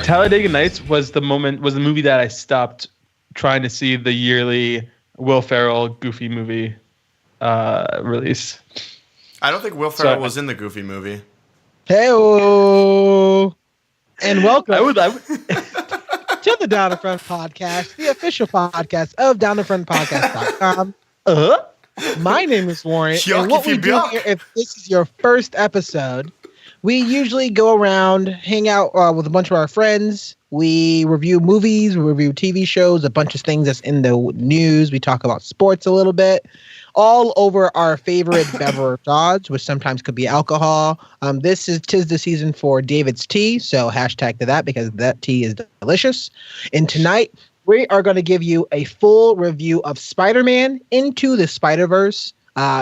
Talladega Nights was the movie that I stopped trying to see the yearly Will Ferrell Goofy movie release. I don't think Will Ferrell was in the Goofy movie. Hey-o! And welcome to the Down in Front podcast, the official podcast of downinfrontpodcast.com. My name is Warren, and what we do here, if this is your first episode, we usually go around, hang out with a bunch of our friends. We review movies, we review TV shows, a bunch of things that's in the news. We talk about sports a little bit, all over our favorite beverage, which sometimes could be alcohol. Tis the season for David's tea, so hashtag to that because that tea is delicious. And tonight, we are going to give you a full review of Spider-Man Into the Spider-Verse.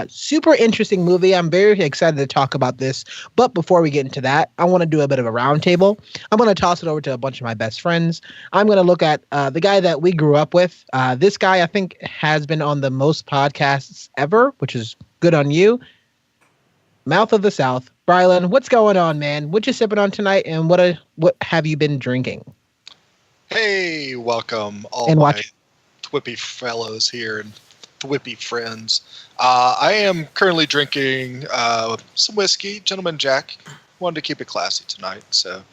Super interesting movie. I'm very excited to talk about this. But before we get into that, I want to do a bit of a roundtable. I'm going to toss it over to a bunch of my best friends. I'm going to look at the guy that we grew up with. This guy, I think, has been on the most podcasts ever, which is good on you. Mouth of the South. Brylan, what's going on, man? What you sipping on tonight, and what have you been drinking? Hey, welcome all my Thwippy fellows here and Thwippy friends. I am currently drinking some whiskey, Gentleman Jack. Wanted to keep it classy tonight, so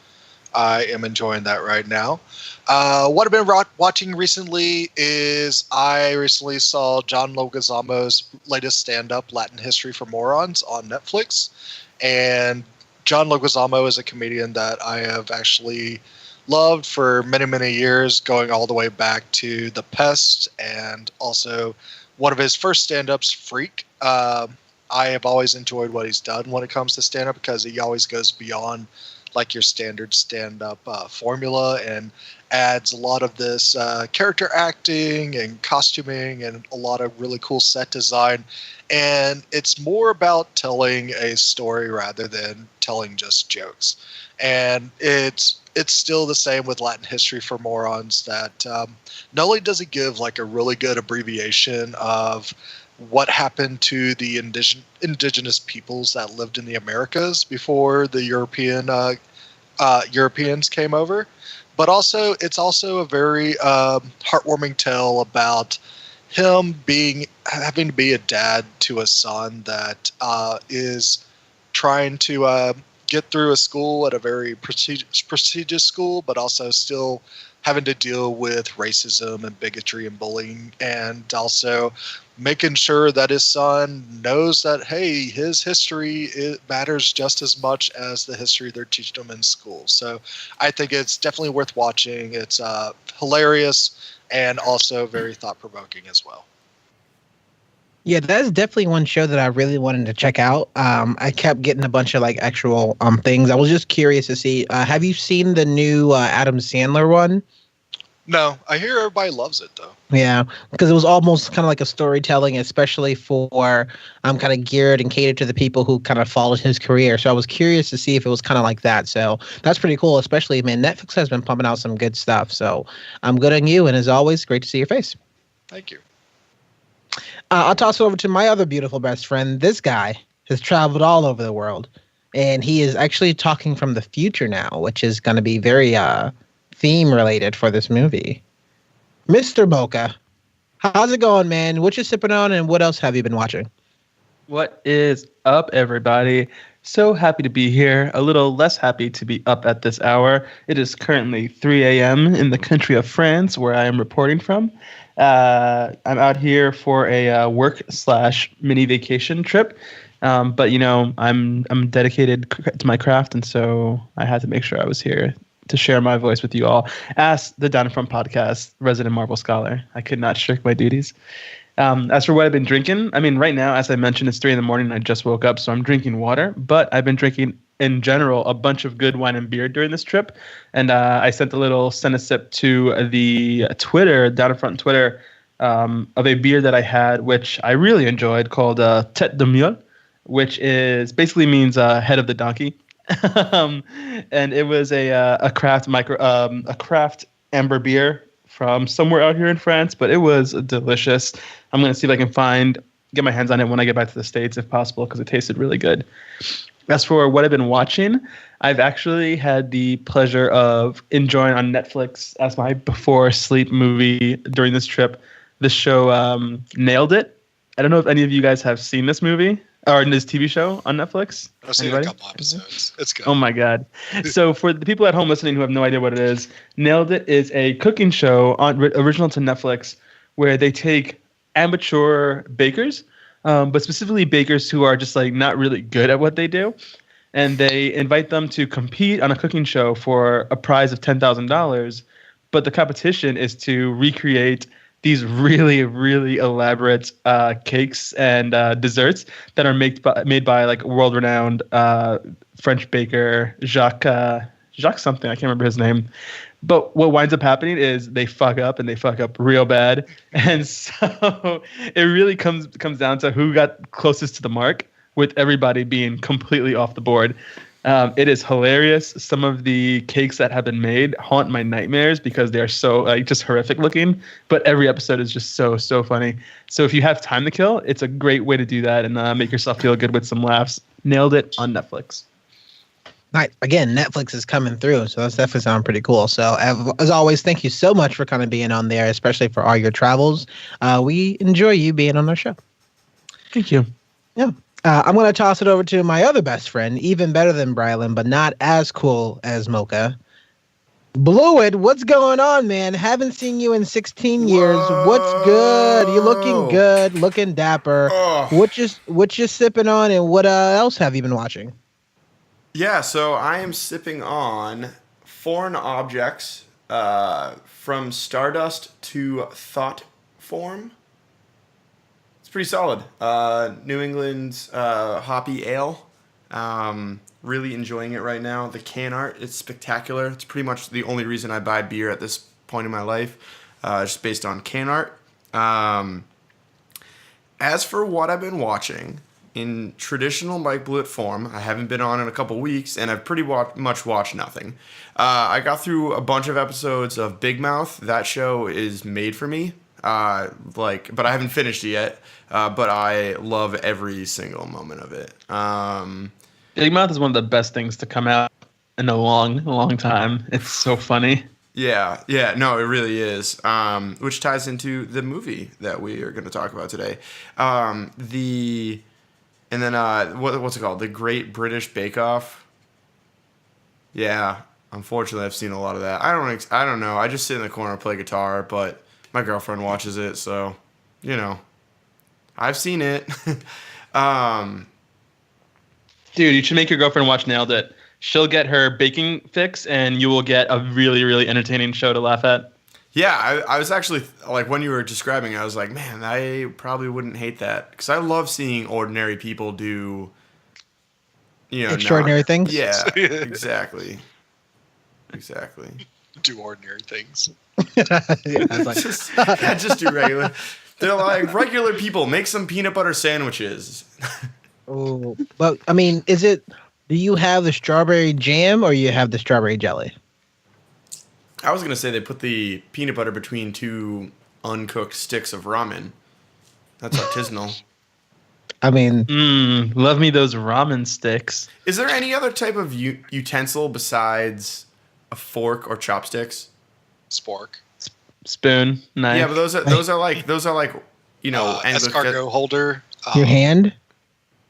I am enjoying that right now. What I've been watching recently is I recently saw John Leguizamo's latest stand-up, Latin History for Morons, on Netflix. And John Leguizamo is a comedian that I have actually loved for many, many years, going all the way back to The Pest and also one of his first stand-ups, Freak. I have always enjoyed what he's done when it comes to stand-up because he always goes beyond like your standard stand-up formula and adds a lot of this character acting and costuming and a lot of really cool set design. And it's more about telling a story rather than telling just jokes. And it's still the same with Latin History for Morons that not only does he give like a really good abbreviation of what happened to the indigenous peoples that lived in the Americas before the Europeans came over, but also it's also a very heartwarming tale about him having to be a dad to a son that is trying to get through a school at a very prestigious school, but also still having to deal with racism and bigotry and bullying, and also making sure that his son knows that, hey, his history matters just as much as the history they're teaching him in school. So I think it's definitely worth watching. It's hilarious and also very thought-provoking as well. Yeah, that's definitely one show that I really wanted to check out. I kept getting a bunch of like actual things. I was just curious to see. Have you seen the new Adam Sandler one? No, I hear everybody loves it though. Yeah, because it was almost kind of like a storytelling, especially for kind of geared and catered to the people who kind of followed his career. So I was curious to see if it was kind of like that. So that's pretty cool, especially, man, Netflix has been pumping out some good stuff. So I'm good on you. And as always, great to see your face. Thank you. I'll toss it over to my other beautiful best friend. This guy has traveled all over the world, and he is actually talking from the future now, which is going to be very theme related for this movie. Mr. Mocha, how's it going, man? What you sipping on, and what else have you been watching? What is up, everybody? So happy to be here. A little less happy to be up at this hour. It is currently 3 a.m. in the country of France, where I am reporting from. I'm out here for a work/mini vacation trip, but you know I'm dedicated to my craft, and so I had to make sure I was here to share my voice with you all. As the Down in Front podcast resident Marvel scholar, I could not shirk my duties. As for what I've been drinking, I mean, right now, as I mentioned, it's 3 a.m. I just woke up, so I'm drinking water. But I've been drinking in general a bunch of good wine and beer during this trip, and I sent a sip to the Twitter, Down in Front Twitter, of a beer that I had, which I really enjoyed, called Tête de Mule, which is basically means head of the donkey. And it was a craft amber beer from somewhere out here in France, but it was delicious. I'm gonna see if I can get my hands on it when I get back to the States, if possible, because it tasted really good. As for what I've been watching, I've actually had the pleasure of enjoying on Netflix as my before sleep movie during this trip, the show Nailed It. I don't know if any of you guys have seen this movie or this TV show on Netflix. I've seen a couple episodes. It's good. Oh my God. So for the people at home listening who have no idea what it is, Nailed It is a cooking show original to Netflix where they take amateur bakers, but specifically bakers who are just like not really good at what they do, and they invite them to compete on a cooking show for a prize of $10,000. But the competition is to recreate these really, really elaborate cakes and desserts that are made by like world-renowned French baker Jacques something. I can't remember his name. But what winds up happening is they fuck up, and they fuck up real bad. And so it really comes down to who got closest to the mark, with everybody being completely off the board. It is hilarious. Some of the cakes that have been made haunt my nightmares because they are so just horrific looking. But every episode is just so funny. So if you have time to kill, it's a great way to do that and make yourself feel good with some laughs. Nailed It on Netflix. Right. Again, Netflix is coming through, so that's definitely sounding pretty cool. So as always, thank you so much for kind of being on there, especially for all your travels. We enjoy you being on our show. Thank you. Yeah. I'm going to toss it over to my other best friend, even better than Brylan, but not as cool as Mocha. Blewitt, what's going on, man? Haven't seen you in 16 years. What's good? You're looking good, looking dapper. What you sipping on, and what else have you been watching? Yeah, so I am sipping on Foreign Objects from Stardust to Thought Form. It's pretty solid. New England's hoppy ale. Really enjoying it right now. The can art, it's spectacular. It's pretty much the only reason I buy beer at this point in my life, just based on can art. As for what I've been watching, in traditional Mike Blewitt form, I haven't been on in a couple weeks, and I've pretty much watched nothing. I got through a bunch of episodes of Big Mouth. That show is made for me. But I haven't finished it yet. But I love every single moment of it. Big Mouth is one of the best things to come out in a long time. It's so funny. Yeah, no, it really is. Which ties into the movie that we are going to talk about today. What's it called? The Great British Bake Off. Yeah, unfortunately, I've seen a lot of that. I don't know. I just sit in the corner and play guitar, but my girlfriend watches it, so I've seen it. Dude, you should make your girlfriend watch Nailed It. She'll get her baking fix, and you will get a really, really entertaining show to laugh at. Yeah, I was actually, like, when you were describing it, I was like, man, I probably wouldn't hate that. Because I love seeing ordinary people do, extraordinary things? Yeah, exactly. Do ordinary things. Just do regular. They're like, regular people, make some peanut butter sandwiches. Oh, but, I mean, do you have the strawberry jam or you have the strawberry jelly? I was going to say they put the peanut butter between two uncooked sticks of ramen. That's artisanal. I mean... love me those ramen sticks. Is there any other type of utensil besides a fork or chopsticks? Spork. Spoon. Knife. Yeah, but those are like escargot holder. Your hand?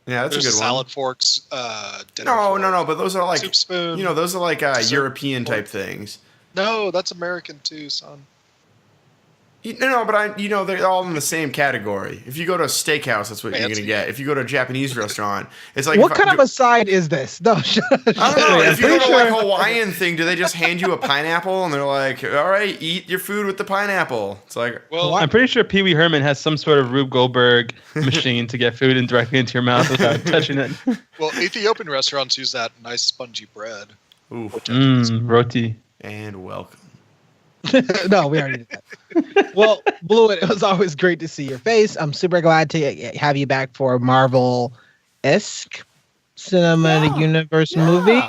Yeah, that's a good one. Salad forks. No, but those are like soup spoon. Those are like European type things. No, that's American too, son. No, but they're all in the same category. If you go to a steakhouse, that's what you're gonna get. If you go to a Japanese restaurant, it's like what kind of a side is this? No, I don't know. If you go to like Hawaiian thing, do they just hand you a pineapple and they're like, "All right, eat your food with the pineapple"? It's like, well, I'm pretty sure Pee Wee Herman has some sort of Rube Goldberg machine to get food in directly into your mouth without touching it. Well, Ethiopian restaurants use that nice spongy bread. Ooh, roti. And welcome. No, we already did that. Well, Blewitt, it was always great to see your face. I'm super glad to have you back for a Marvel-esque cinematic universe movie.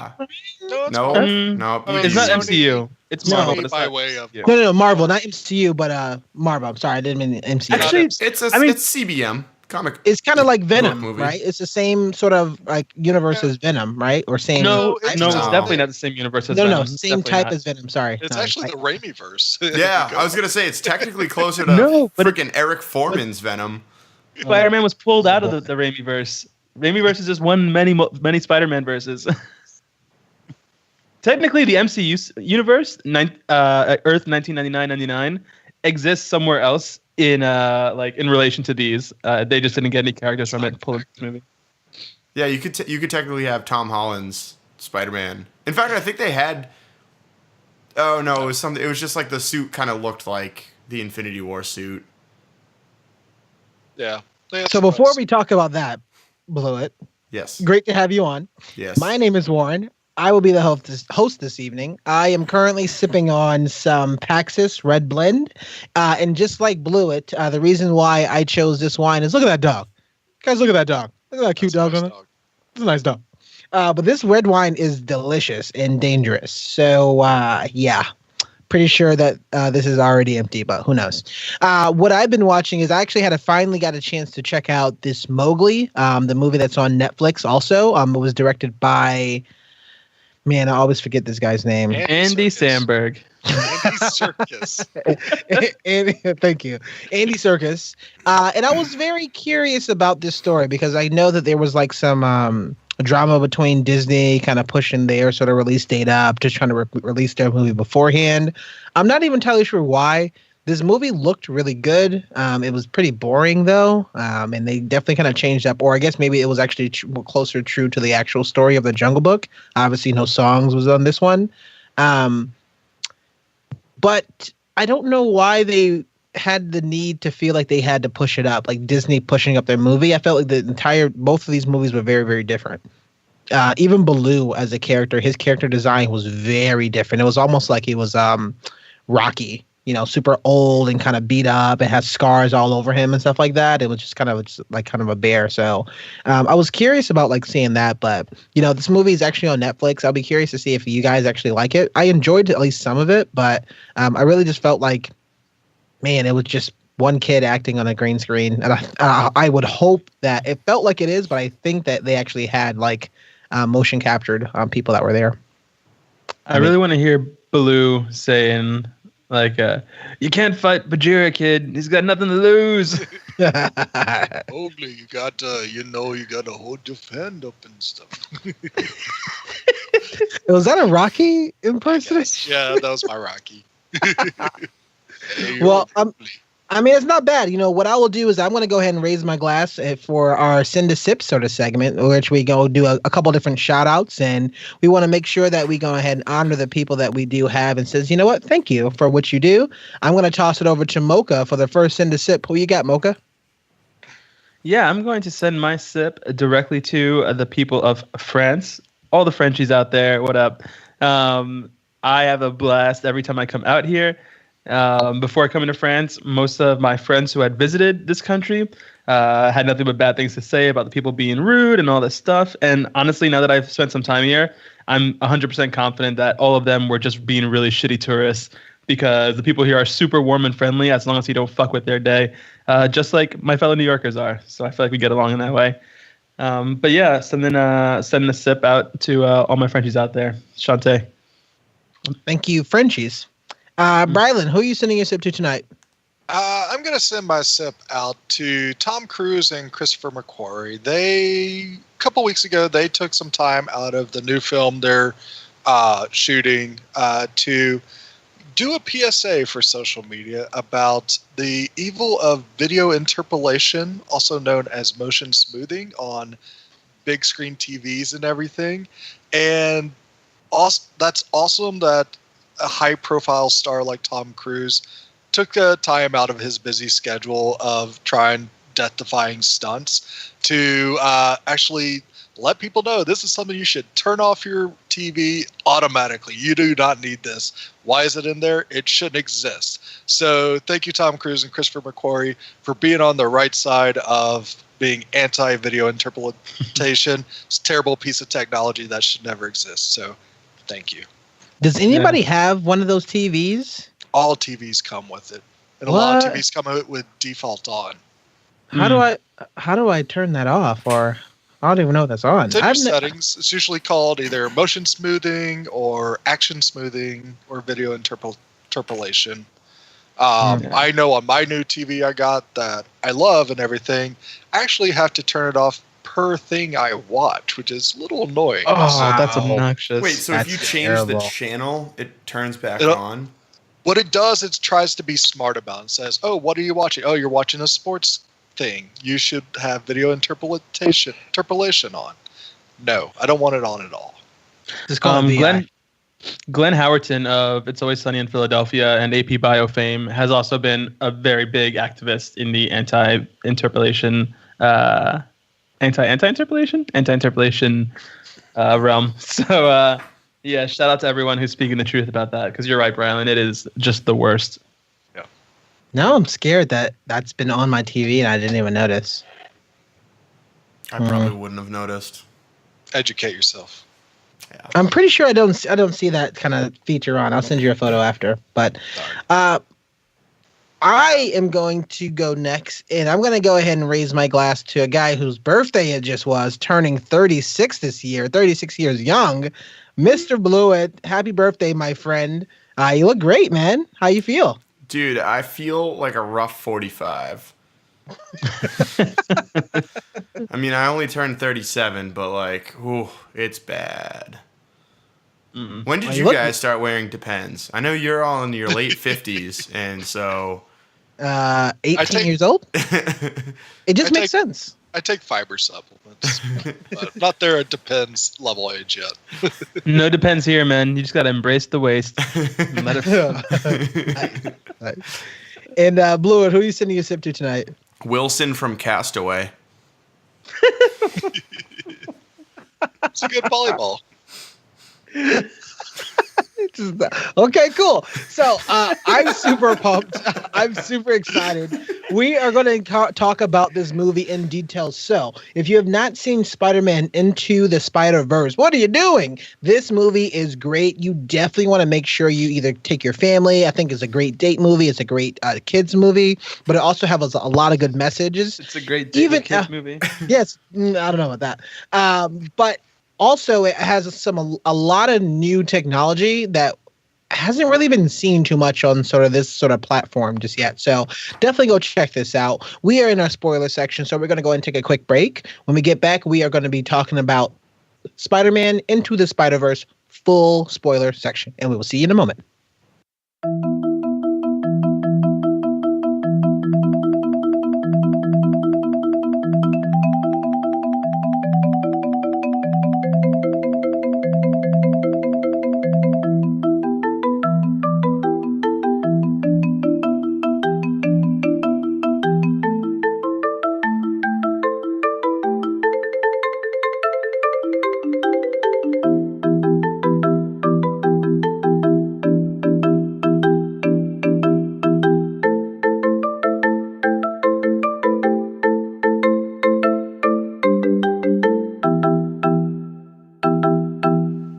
No. It's not MCU. It's Marvel. By way of no, Marvel, not MCU, but Marvel. I'm sorry, I didn't mean MCU. Actually, it's CBM. Comic. It's kind of like Venom, right? It's the same sort of like universe as Venom, right? Or same. No, it's definitely not the same universe as Venom. No, same type as Venom. Sorry, it's actually the Raimi verse. Yeah, I was gonna say it's technically closer to freaking Eric Foreman's Venom. Spider-Man was pulled out of the Raimi verse. Raimi verse is just one many Spider-Man verses. Technically, the MCU universe, Earth 1999 exists somewhere else in relation to these. They just didn't get any characters from it to pull in this movie. Yeah, you could technically have Tom Holland's Spider-Man. In fact, I think they had. Oh no, it was something. It was just like the suit kind of looked like the Infinity War suit. Yeah. So before we talk about that, Blewitt. Yes. Great to have you on. Yes. My name is Warren. I will be the host this evening. I am currently sipping on some Paxis Red Blend. And just like Blewitt, the reason why I chose this wine is look at that dog. Guys, look at that dog. Look at that cute dog on it. It's a nice dog. But this red wine is delicious and dangerous. So, pretty sure that this is already empty, but who knows? What I've been watching is I actually finally got a chance to check out this Mowgli, the movie that's on Netflix also. It was directed by... Man, I always forget this guy's name. Andy Samberg. Andy Serkis. Thank you. Andy Serkis. And I was very curious about this story because I know that there was like some drama between Disney kind of pushing their sort of release date up, just trying to release their movie beforehand. I'm not even entirely sure why. This movie looked really good. It was pretty boring, though, and they definitely kind of changed up. Or I guess maybe it was actually closer true to the actual story of the Jungle Book. Obviously, no songs was on this one. But I don't know why they had the need to feel like they had to push it up, like Disney pushing up their movie. I felt like both of these movies were very, very different. Even Baloo as a character, his character design was very different. It was almost like he was Rocky. Super old and kind of beat up and has scars all over him and stuff like that. It was just kind of a bear. So I was curious about like seeing that, but this movie is actually on Netflix. I'll be curious to see if you guys actually like it. I enjoyed at least some of it, but I really just felt like, man, it was just one kid acting on a green screen. And I would hope that it felt like it is, but I think that they actually had like motion captured people that were there. I really want to hear Baloo saying, like, you can't fight Bajira, kid. He's got nothing to lose. Mowgli, you got to hold your hand up and stuff. Was that a Rocky impersonation? Yeah, that was my Rocky. Well, it's not bad. What I will do is I'm going to go ahead and raise my glass for our Send a Sip sort of segment, which we go do a couple different shout outs. And we want to make sure that we go ahead and honor the people that we do have and says, you know what? Thank you for what you do. I'm going to toss it over to Mocha for the first Send a Sip. Who you got, Mocha? Yeah, I'm going to send my sip directly to the people of France. All the Frenchies out there, what up? I have a blast every time I come out here. Before I come into France, most of my friends who had visited this country had nothing but bad things to say about the people being rude and all this stuff. And honestly, now that I've spent some time here, I'm 100% confident that all of them were just being really shitty tourists because the people here are super warm and friendly as long as you don't fuck with their day, just like my fellow New Yorkers are. So I feel like we get along in that way. But yeah, sending a sip out to all my Frenchies out there. Shantae. Thank you, Frenchies. Brylan, who are you sending your sip to tonight? I'm going to send my sip out to Tom Cruise and Christopher McQuarrie. A couple weeks ago, they took some time out of the new film they're shooting to do a PSA for social media about the evil of video interpolation, also known as motion smoothing on big screen TVs and everything. And also, that's awesome that a high-profile star like Tom Cruise took a time out of his busy schedule of trying death-defying stunts to actually let people know this is something you should turn off your TV automatically. You do not need this. Why is it in there? It shouldn't exist. So thank you, Tom Cruise and Christopher McQuarrie, for being on the right side of being anti-video interpretation. It's a terrible piece of technology that should never exist. So thank you. Does anybody have one of those TVs? All TVs come with it. And a lot of TVs come with default on. How do I turn that off? Or I don't even know what that's on. It's in your settings. It's usually called either motion smoothing or action smoothing or video interpolation. I know on my new TV I got that I love and everything, I actually have to turn it off per thing I watch, which is a little annoying. Oh, that's obnoxious. Wait, so if you change the channel, it turns back on? What it does, it tries to be smart about it. It says, oh, what are you watching? Oh, you're watching a sports thing. You should have video interpolation on. No, I don't want it on at all. Glenn Howerton of It's Always Sunny in Philadelphia and AP Bio fame has also been a very big activist in the anti-interpolation realm. So yeah, shout out to everyone who's speaking the truth about that, because you're right, Brian. It is just the worst. Yeah. Now I'm scared that that's been on my TV and I didn't even notice. I probably wouldn't have noticed. Educate yourself. Yeah. I'm pretty sure I don't see that kind of feature on. I'll send you a photo after. But I am going to go next, and I'm going to go ahead and raise my glass to a guy whose birthday it just was, turning 36 this year, 36 years young, Mr. Blewitt. Happy birthday, my friend. You look great, man. How you feel? Dude, I feel like a rough 45. I mean, I only turned 37, but like, ooh, it's bad. Mm-mm. When did you guys start wearing Depends? I know you're all in your late 50s, and so 18 years old. It just makes sense. I take fiber supplements, but not there at Depends level age yet. No Depends here, man. You just gotta embrace the waste. And let it And Blewitt, who are you sending your sip to tonight? Wilson from Castaway. It's a good volleyball. Okay, cool. So I'm super pumped. I'm super excited. We are going to talk about this movie in detail. So if you have not seen Spider-Man Into the Spider-Verse, what are you doing? This movie is great. You definitely want to make sure you either take your family. I think it's a great date movie. It's a great kids movie, but it also has a lot of good messages. It's a great date kids movie. Yes, I don't know about that. But also, it has a lot of new technology that hasn't really been seen too much on sort of this sort of platform just yet. So definitely go check this out. We are in our spoiler section, so we're going to go and take a quick break. When we get back, we are going to be talking about Spider-Man Into the Spider-Verse full spoiler section, and we will see you in a moment.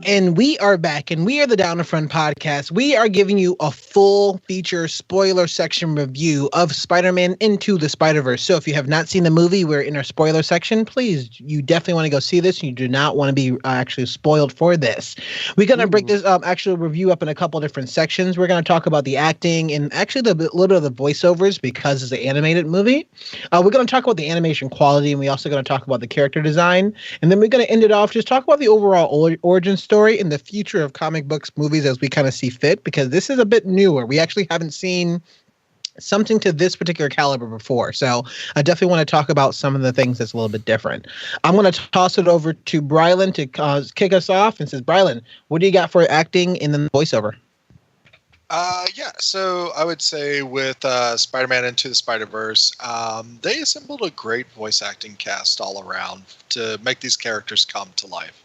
And we are back, and we are the Down in Front podcast. We are giving you a full feature spoiler section review of Spider-Man Into the Spider-Verse. So if you have not seen the movie, we're in our spoiler section. Please, you definitely want to go see this. You do not want to be actually spoiled for this. We're going to break this actual review up in a couple different sections. We're going to talk about the acting and actually a little bit of the voiceovers because it's an animated movie. We're going to talk about the animation quality, and we're also going to talk about the character design. And then we're going to end it off, just talk about the overall origin story and the future of comic books movies as we kind of see fit, because this is a bit newer. We actually haven't seen something to this particular caliber before. So I definitely want to talk about some of the things that's a little bit different. I'm going to toss it over to Brylan to kick us off and says, Brylan, what do you got for acting in the voiceover? So I would say with Spider-Man Into the Spider-Verse, they assembled a great voice acting cast all around to make these characters come to life.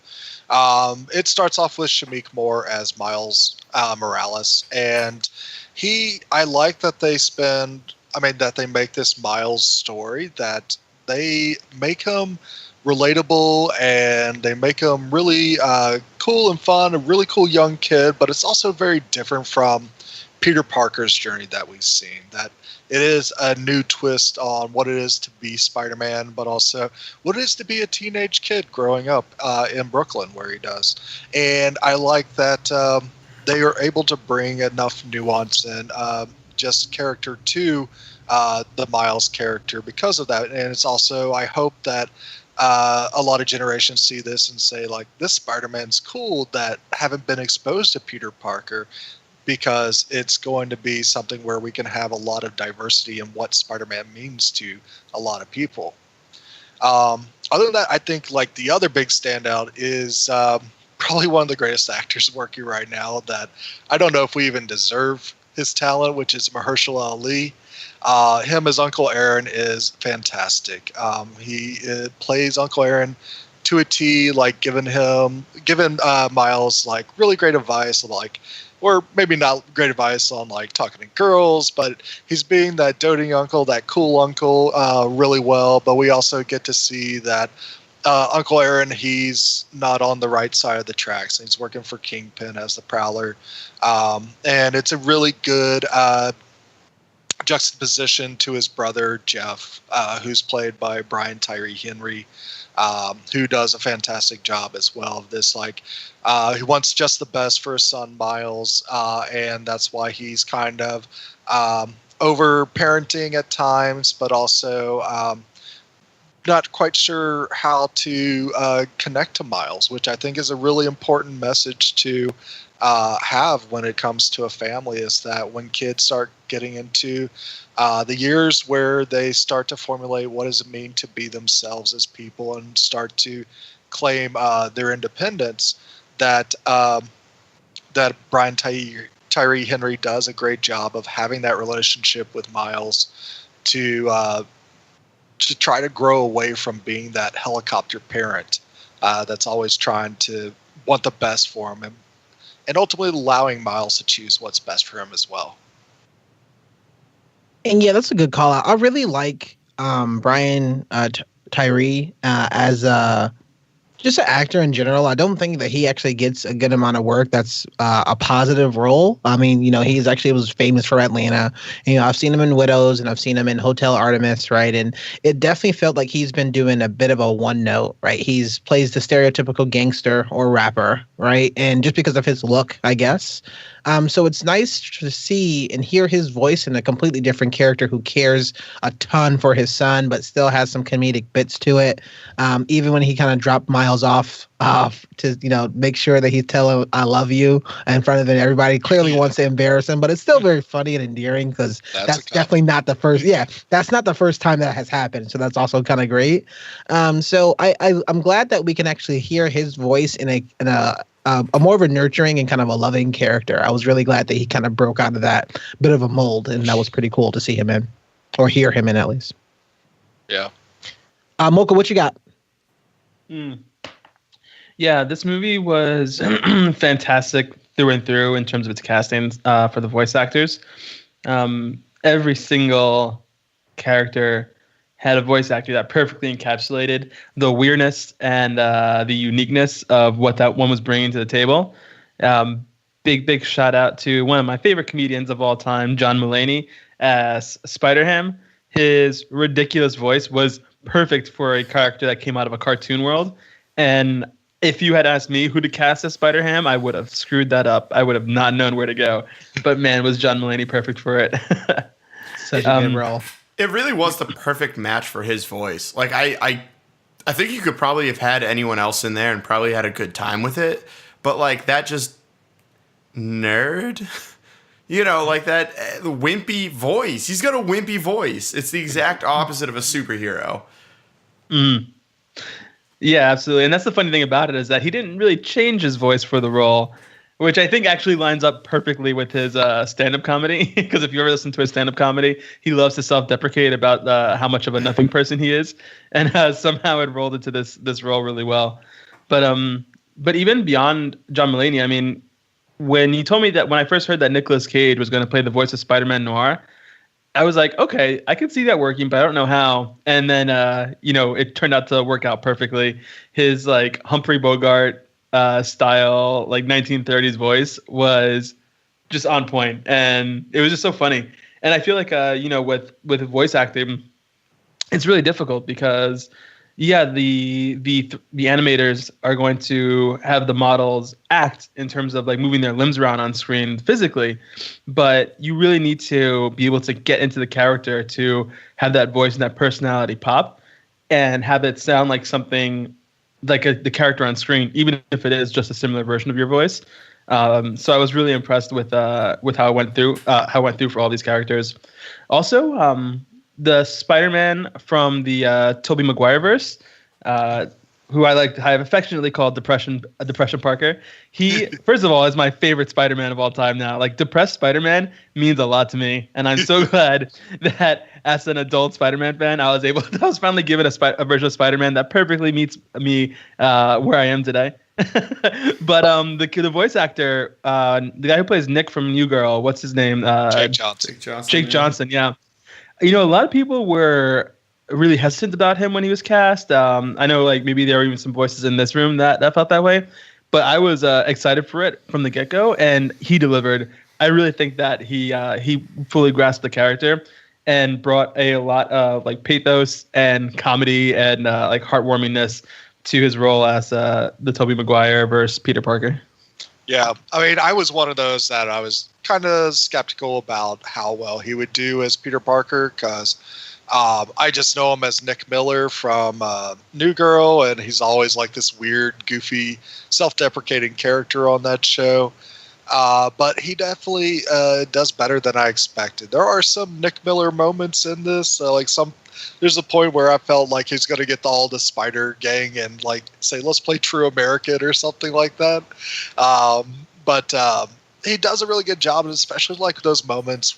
It starts off with Shameik Moore as Miles Morales, and I like that they make this Miles story, that they make him relatable and they make him really cool and fun, a really cool young kid, but it's also very different from Peter Parker's journey that we've seen. That it is a new twist on what it is to be Spider-Man, but also what it is to be a teenage kid growing up in Brooklyn, where he does. And I like that they are able to bring enough nuance and just character to the Miles character because of that. And it's also, I hope that a lot of generations see this and say, like, this Spider-Man's cool that haven't been exposed to Peter Parker, because it's going to be something where we can have a lot of diversity in what Spider-Man means to a lot of people. Other than that, I think like the other big standout is probably one of the greatest actors working right now that I don't know if we even deserve his talent, which is Mahershala Ali. Him as Uncle Aaron is fantastic. He plays Uncle Aaron to a T, like giving Miles like really great advice, like, or maybe not great advice on like talking to girls, but he's being that doting uncle, that cool uncle really well. But we also get to see that Uncle Aaron, he's not on the right side of the tracks. He's working for Kingpin as the Prowler. And it's a really good juxtaposition to his brother, Jeff, who's played by Brian Tyree Henry, who does a fantastic job as well of this. Like, he wants just the best for his son, Miles, and that's why he's kind of over-parenting at times, but also not quite sure how to connect to Miles, which I think is a really important message to have when it comes to a family, is that when kids start getting into the years where they start to formulate what does it mean to be themselves as people and start to claim their independence, that Brian Tyree Henry does a great job of having that relationship with Miles to try to grow away from being that helicopter parent that's always trying to want the best for him, and ultimately allowing Miles to choose what's best for him as well. And yeah, that's a good call out. I really like Brian Tyree as just an actor in general. I don't think that he actually gets a good amount of work that's a positive role. I mean, he's actually was famous for Atlanta. I've seen him in Widows and I've seen him in Hotel Artemis, right? And it definitely felt like he's been doing a bit of a one note, right? He's plays the stereotypical gangster or rapper, right? And just because of his look, I guess. So it's nice to see and hear his voice in a completely different character who cares a ton for his son, but still has some comedic bits to it. Even when he kind of dropped Miles off to, make sure that he's telling I love you in front of everybody, clearly wants to embarrass him, but it's still very funny and endearing because that's definitely not the first. Yeah, that's not the first time that has happened. So that's also kind of great. So I'm glad that we can actually hear his voice in a more of a nurturing and kind of a loving character. I was really glad that he kind of broke out of that bit of a mold, and that was pretty cool to see him in, or hear him in at least. Yeah. Mocha, what you got? Yeah, this movie was fantastic through and through in terms of its casting for the voice actors. Every single character had a voice actor that perfectly encapsulated the weirdness and the uniqueness of what that one was bringing to the table. Big shout out to one of my favorite comedians of all time, John Mulaney as Spider-Ham. His ridiculous voice was perfect for a character that came out of a cartoon world. And if you had asked me who to cast as Spider-Ham, I would have screwed that up. I would have not known where to go. But man, was John Mulaney perfect for it. Such a good role. It really was the perfect match for his voice. Like I think you could probably have had anyone else in there and probably had a good time with it. but like that just nerd, like that wimpy voice. He's got a wimpy voice. It's the exact opposite of a superhero. Yeah, absolutely. And that's the funny thing about it is that he didn't really change his voice for the role, which I think actually lines up perfectly with his stand-up comedy. Because if you ever listen to his stand-up comedy, he loves to self-deprecate about how much of a nothing person he is, and somehow it rolled into this role really well. But even beyond John Mulaney, I mean, when you told me that when I first heard that Nicolas Cage was going to play the voice of Spider-Man Noir, I was like, okay, I can see that working, but I don't know how. And then, it turned out to work out perfectly. His like Humphrey Bogart style, like 1930s voice was just on point, and it was just so funny. And I feel like, with voice acting, it's really difficult because, yeah, the animators are going to have the models act in terms of like moving their limbs around on screen physically, but you really need to be able to get into the character to have that voice and that personality pop and have it sound like something like the character on screen, even if it is just a similar version of your voice. So I was really impressed with how it went through for all these characters. Also, the Spider-Man from the Tobey Maguire verse, who I have affectionately called Depression Parker. He, first of all, is my favorite Spider-Man of all time now. Like, depressed Spider-Man means a lot to me, and I'm so glad that as an adult Spider-Man fan, I was finally given a version of Spider-Man that perfectly meets me where I am today. But the voice actor, the guy who plays Nick from New Girl, what's his name? Jake Johnson. Jake Johnson, yeah. A lot of people were really hesitant about him when he was cast. I know, like, maybe there were even some voices in this room that felt that way, but I was excited for it from the get-go, and he delivered. I really think that he fully grasped the character and brought a lot of like pathos and comedy and like heartwarmingness to his role as the Tobey Maguire versus Peter Parker. Yeah, I mean, I was one of those that I was kind of skeptical about how well he would do as Peter Parker because I just know him as Nick Miller from New Girl, and he's always like this weird, goofy, self-deprecating character on that show. But he definitely does better than I expected. There are some Nick Miller moments in this, there's a point where I felt like he's going to get all the Spider Gang and like say, let's play True American or something like that. But he does a really good job, and especially like those moments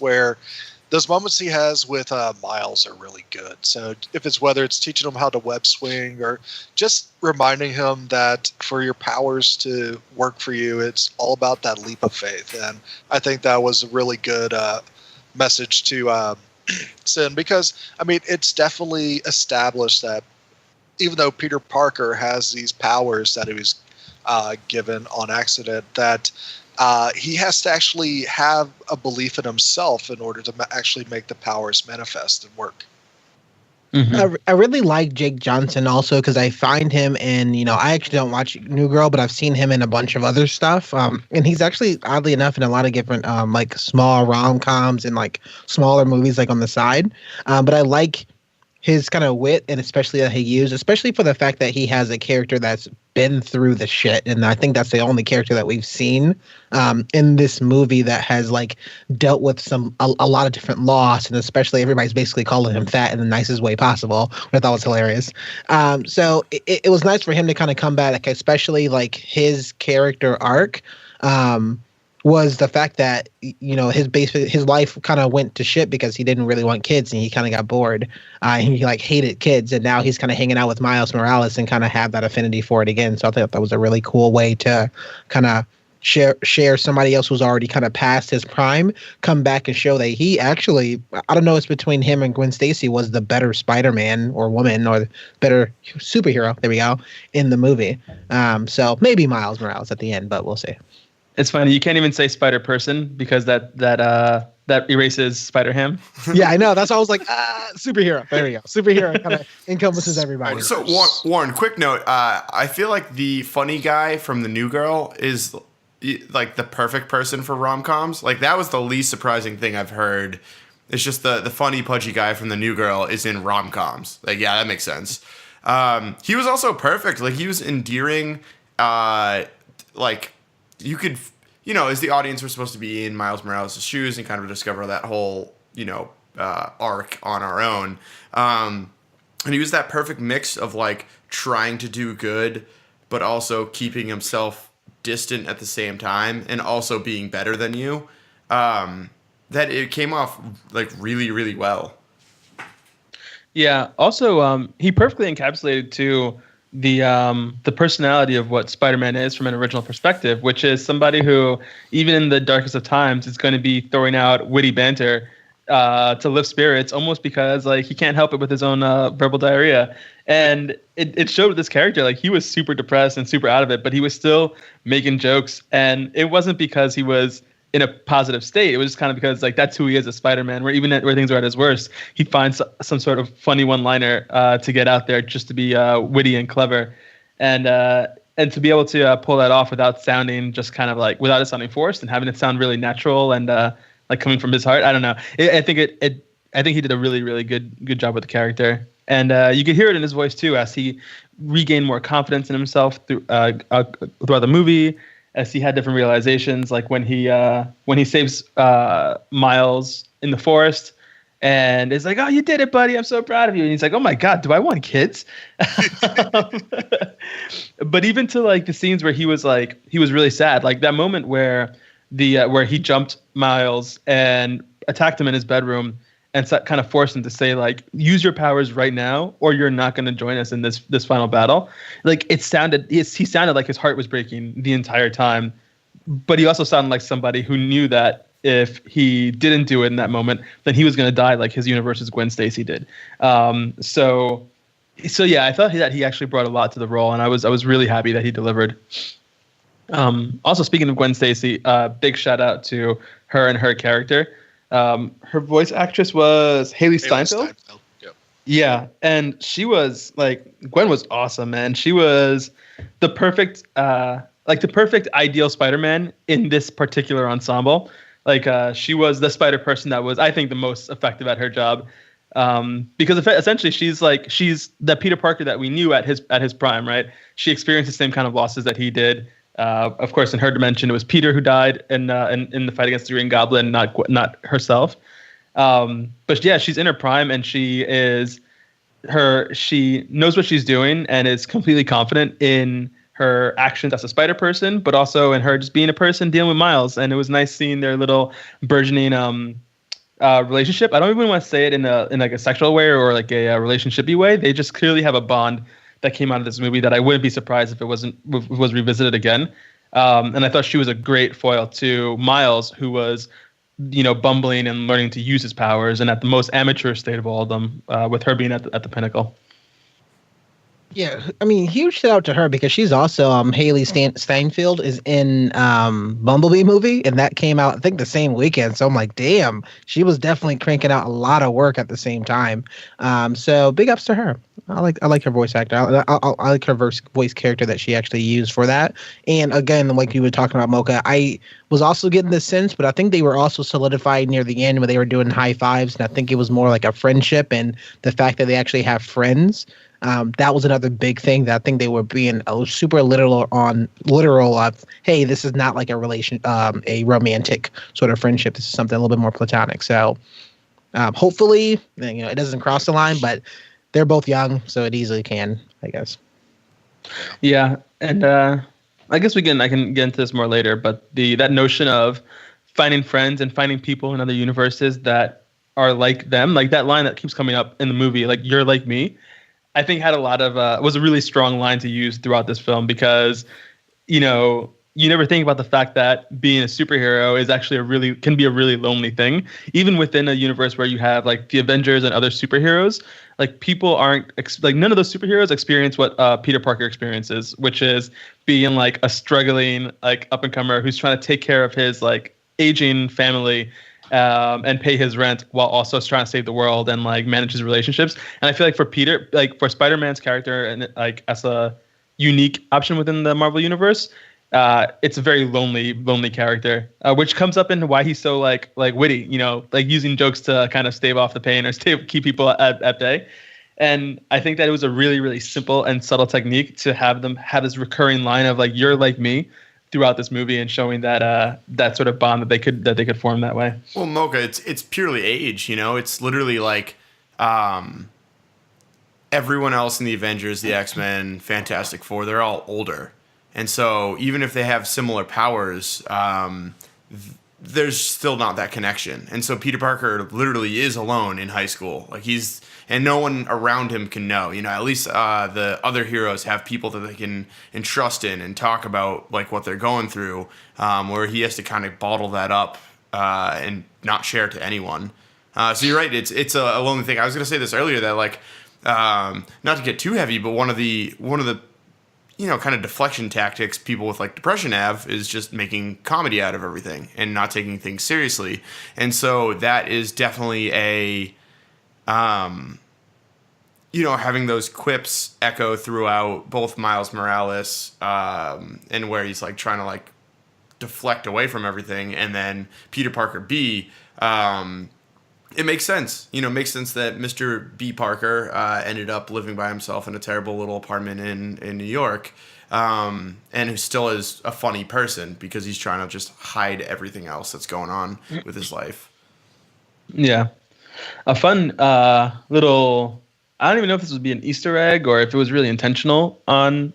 he has with Miles are really good. So whether it's teaching him how to web swing or just reminding him that for your powers to work for you, it's all about that leap of faith. And I think that was a really good message to send because, I mean, it's definitely established that even though Peter Parker has these powers that he was given on accident, that he has to actually have a belief in himself in order to actually make the powers manifest and work. Mm-hmm. I really like Jake Johnson also because I find him in, I actually don't watch New Girl, but I've seen him in a bunch of other stuff. And he's actually, oddly enough, in a lot of different like small rom-coms and like smaller movies like on the side. But I like his kind of wit, and especially that he used, especially for the fact that he has a character that's been through the shit. And I think that's the only character that we've seen in this movie that has like dealt with a lot of different loss, and especially everybody's basically calling him fat in the nicest way possible, which I thought was hilarious. So it was nice for him to kind of come back, especially like his character arc. Was the fact that his life kind of went to shit because he didn't really want kids and he kind of got bored. He like hated kids, and now he's kind of hanging out with Miles Morales and kind of have that affinity for it again. So I thought that was a really cool way to kind of share somebody else who's already kind of past his prime, come back and show that he actually, I don't know, it's between him and Gwen Stacy, was the better Spider-Man or woman or the better superhero. There we go in the movie. So maybe Miles Morales at the end, but we'll see. It's funny, you can't even say Spider Person because that erases Spider Ham. Yeah, I know. That's why I was like, superhero. There we go. Superhero kind of encompasses everybody. So Warren, quick note. I feel like the funny guy from the New Girl is like the perfect person for rom-coms. Like that was the least surprising thing I've heard. It's just the funny, pudgy guy from the New Girl is in rom-coms. Like, yeah, that makes sense. He was also perfect. Like he was endearing, like you could, as the audience, we're supposed to be in Miles Morales' shoes and kind of discover that whole, arc on our own. And he was that perfect mix of like trying to do good, but also keeping himself distant at the same time and also being better than you. That it came off like really, really well. Yeah. Also, he perfectly encapsulated too the personality of what Spider-Man is from an original perspective, which is somebody who, even in the darkest of times, is going to be throwing out witty banter to lift spirits, almost because like he can't help it with his own verbal diarrhea. And it showed with this character, like he was super depressed and super out of it, but he was still making jokes. And it wasn't because he was in a positive state. It was just kind of because like that's who he is as Spider-Man, where even where things are at his worst, he finds some sort of funny one-liner to get out there just to be witty and clever. And to be able to pull that off without sounding just kind of like, without it sounding forced and having it sound really natural and like coming from his heart. I don't know. I think he did a really, really good job with the character. And you could hear it in his voice too, as he regained more confidence in himself throughout the movie, as he had different realizations, like when he saves Miles in the forest, and is like, "Oh, you did it, buddy! I'm so proud of you." And he's like, "Oh my God, do I want kids?" But even to like the scenes where he was really sad, like that moment where where he jumped Miles and attacked him in his bedroom, and kind of forced him to say like, use your powers right now or you're not going to join us in this final battle. Like he sounded like his heart was breaking the entire time, but he also sounded like somebody who knew that if he didn't do it in that moment, then he was going to die like his universe's Gwen Stacy did. So yeah, I thought that he actually brought a lot to the role, and I was really happy that he delivered. Also, speaking of Gwen Stacy, big shout out to her and her character. Her voice actress was Haley Steinfeld. Yep. Yeah, and she was like, Gwen was awesome, man. She was the perfect ideal Spider-Man in this particular ensemble. Like she was the Spider person that was, I think, the most effective at her job. Because essentially she's the Peter Parker that we knew at his prime, right? She experienced the same kind of losses that he did. Of course, in her dimension, it was Peter who died in the fight against the Green Goblin, not herself. But yeah, she's in her prime, and she knows what she's doing and is completely confident in her actions as a spider person, but also in her just being a person dealing with Miles. And it was nice seeing their little burgeoning relationship. I don't even want to say it in like a sexual way or like a relationshipy way. They just clearly have a bond that came out of this movie that I wouldn't be surprised if it was revisited again. And I thought she was a great foil to Miles, who was, bumbling and learning to use his powers, and at the most amateur state of all of them, with her being at the pinnacle. Yeah, I mean, huge shout out to her because she's also Haley Steinfeld is in Bumblebee movie, and that came out I think the same weekend. So I'm like, damn, she was definitely cranking out a lot of work at the same time. So big ups to her. I like her voice actor. I like her voice character that she actually used for that. And again, like you were talking about, Mocha, I was also getting this sense, but I think they were also solidified near the end when they were doing high fives, and I think it was more like a friendship and the fact that they actually have friends. That was another big thing that I think they were being super literal of, hey, this is not like a romantic sort of friendship. This is something a little bit more platonic. So hopefully, it doesn't cross the line, but they're both young, so it easily can, I guess. Yeah, and I guess I can get into this more later, but that notion of finding friends and finding people in other universes that are like them, like that line that keeps coming up in the movie, like you're like me, I think had a lot of was a really strong line to use throughout this film, because you never think about the fact that being a superhero is actually can be a really lonely thing, even within a universe where you have like the Avengers and other superheroes. Like people aren't like, none of those superheroes experience what Peter Parker experiences, which is being like a struggling like up and comer who's trying to take care of his like aging family and pay his rent while also trying to save the world and like manage his relationships. And I feel like for Spider-Man's character, and like as a unique option within the Marvel universe, it's a very lonely character, which comes up in why he's so like witty, like using jokes to kind of stave off the pain or keep people at bay. And I think that it was a really, really simple and subtle technique to have them have this recurring line of like, you're like me, throughout this movie and showing that that sort of bond that they could form that way. Well, Mocha, it's purely age, It's literally like everyone else in the Avengers, the X-Men, Fantastic Four, they're all older. And so even if they have similar powers, there's still not that connection. And so Peter Parker literally is alone in high school. Like and no one around him can know. At least the other heroes have people that they can entrust in and talk about like what they're going through, where he has to kind of bottle that up and not share to anyone. So you're right. It's a lonely thing. I was going to say this earlier that like, not to get too heavy, but one of the kind of deflection tactics people with like depression have is just making comedy out of everything and not taking things seriously. And so that is definitely a, having those quips echo throughout both Miles Morales, and where he's like trying to like deflect away from everything. And then Peter Parker B, it makes sense. It makes sense that Mr. B. Parker ended up living by himself in a terrible little apartment in New York, and who still is a funny person because he's trying to just hide everything else that's going on with his life. Yeah. A fun little... I don't even know if this would be an Easter egg or if it was really intentional on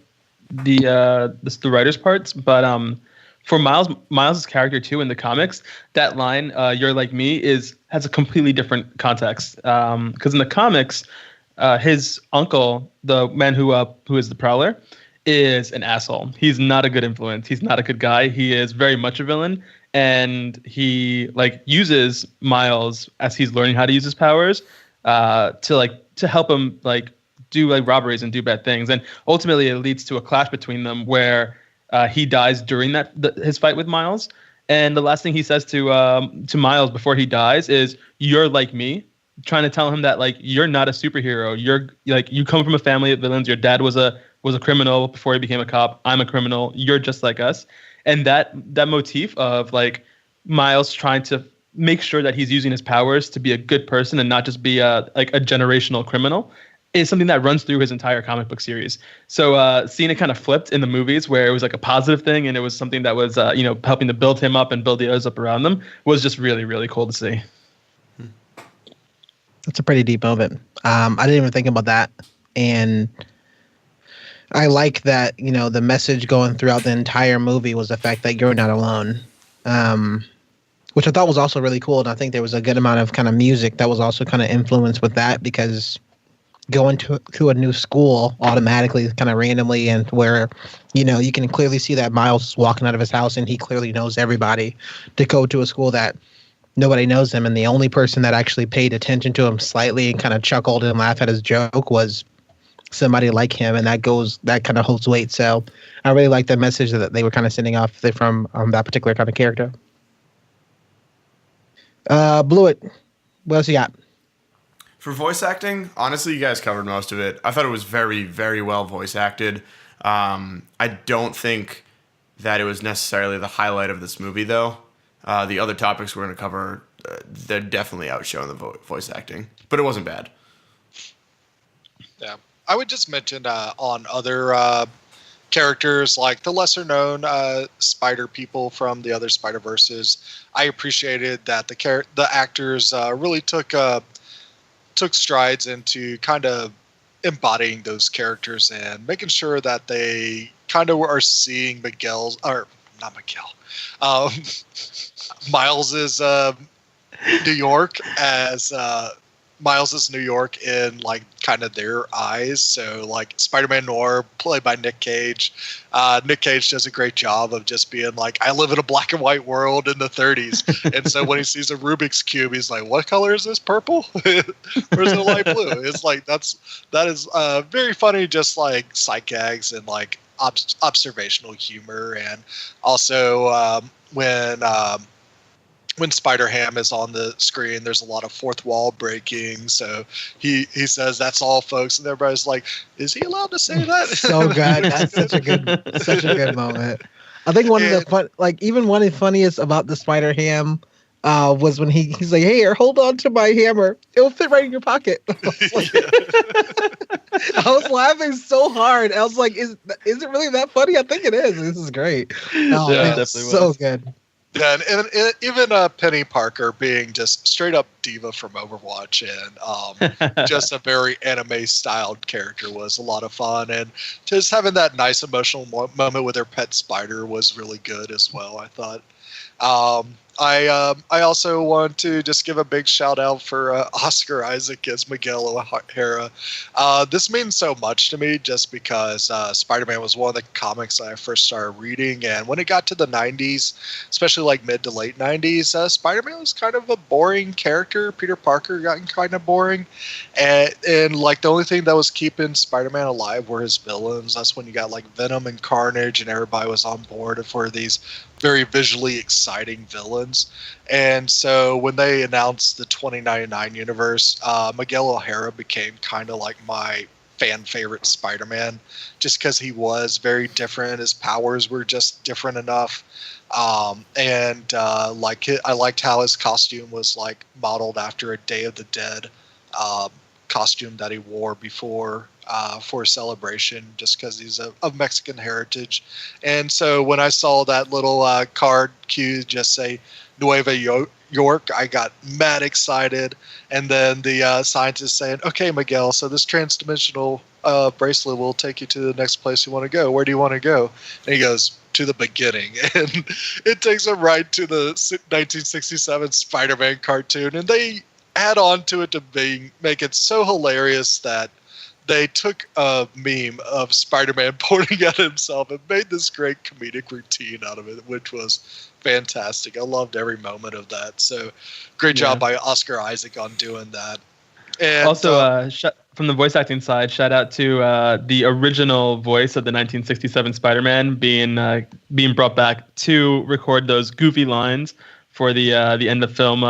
the writer's parts, but... for Miles's character too in the comics, that line "You're like me" has a completely different context. Because in the comics, his uncle, the man who is the Prowler, is an asshole. He's not a good influence. He's not a good guy. He is very much a villain, and he like uses Miles as he's learning how to use his powers to help him like do like robberies and do bad things. And ultimately, it leads to a clash between them where. He dies during his fight with Miles, and the last thing he says to Miles before he dies is "You're like me," trying to tell him that like you're not a superhero. You're like you come from a family of villains. Your dad was a criminal before he became a cop. I'm a criminal. You're just like us, and that motif of like Miles trying to make sure that he's using his powers to be a good person and not just be a generational criminal. Is something that runs through his entire comic book series. So seeing it kind of flipped in the movies where it was like a positive thing and it was something that was, helping to build him up and build the others up around them was just really, really cool to see. That's a pretty deep moment. I didn't even think about that. And I like that, the message going throughout the entire movie was the fact that you're not alone. Which I thought was also really cool. And I think there was a good amount of kind of music that was also kind of influenced with that because going to a new school automatically kind of randomly and where you can clearly see that Miles is walking out of his house and he clearly knows everybody to go to a school that nobody knows him, and the only person that actually paid attention to him slightly and kind of chuckled and laughed at his joke was somebody like him, and that kind of holds weight. So I really like the message that they were kind of sending off from that particular kind of character. Blewitt, what else you got? For voice acting, honestly, you guys covered most of it. I thought it was very, very well voice acted. I don't think that it was necessarily the highlight of this movie, though. The other topics we're going to cover, they're definitely outshone the voice acting. But it wasn't bad. Yeah. I would just mention on other characters, like the lesser-known spider people from the other Spider-Verses, I appreciated that the actors really took strides into kind of embodying those characters and making sure that they kind of are seeing Miles's New York as Miles's New York in like kind of their eyes. So like Spider-Man Noir, played by Nick Cage. Nick Cage does a great job of just being like, I live in a black and white world in the 30s. And so when he sees a Rubik's Cube, he's like, what color is this? Purple? Or is it light blue? It's like, that is very funny, just like sight gags and like observational humor. And also when Spider-Ham is on the screen, there's a lot of fourth wall breaking. So he says, "That's all, folks," and everybody's like, "Is he allowed to say that?" So good. That's such a good moment. I think one of the funniest about the Spider-Ham was when he's like, "Hey, hold on to my hammer. It'll fit right in your pocket." I was laughing so hard. I was like, "Is it really that funny?" I think it is. This is great. Oh, Yeah, man, definitely so was. good. Yeah, and even Penny Parker being just straight up diva from Overwatch and just a very anime-styled character was a lot of fun. And just having that nice emotional moment with her pet spider was really good as well, I thought. I also want to just give a big shout out for Oscar Isaac as Miguel O'Hara. This means so much to me just because Spider-Man was one of the comics I first started reading, and when it got to the 90s, especially like mid to late 90s, Spider-Man was kind of a boring character. Peter Parker got kind of boring, and like the only thing that was keeping Spider-Man alive were his villains. That's when you got like Venom and Carnage, and everybody was on board for these very visually exciting villains. And so when they announced the 2099 universe, Miguel O'Hara became kind of like my fan favorite Spider-Man, just because he was very different. His powers were just different enough. I liked how his costume was like modeled after a Day of the Dead costume that he wore before for a celebration, just because he's of Mexican heritage. And so when I saw that little card cue just say Nueva York, I got mad excited. And then the scientist saying, "Okay, Miguel, so this transdimensional bracelet will take you to the next place you want to go. Where do you want to go?" And he goes, "To the beginning." And it takes him right to the 1967 Spider-Man cartoon. And they add on to it to make it so hilarious that they took a meme of Spider-Man pointing at himself and made this great comedic routine out of it, which was fantastic. I loved every moment of that. So great job by Oscar Isaac on doing that. And also, from the voice acting side, shout out to the original voice of the 1967 Spider-Man being brought back to record those goofy lines for the end of film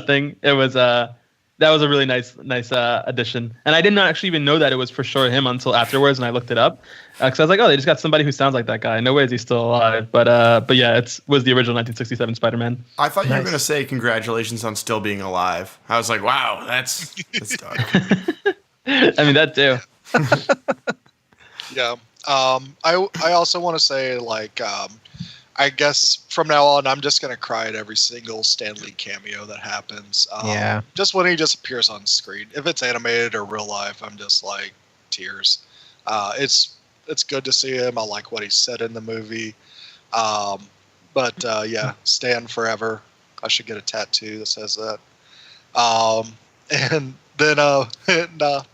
thing. It was that was a really nice addition, and I did not actually even know that it was for sure him until afterwards, and I looked it up because I was like, oh, they just got somebody who sounds like that guy. No way is he still alive, but yeah, was the original 1967 Spider-Man. I thought you were gonna say congratulations on still being alive. I was like, wow, that's dark. I mean, that too. Yeah. I also want to say, like, I guess from now on, I'm just going to cry at every single Stan Lee cameo that happens. Just when he just appears on screen. If it's animated or real life, I'm just like, tears. It's good to see him. I like what he said in the movie. But yeah, Stan forever. I should get a tattoo that says that. And then, no,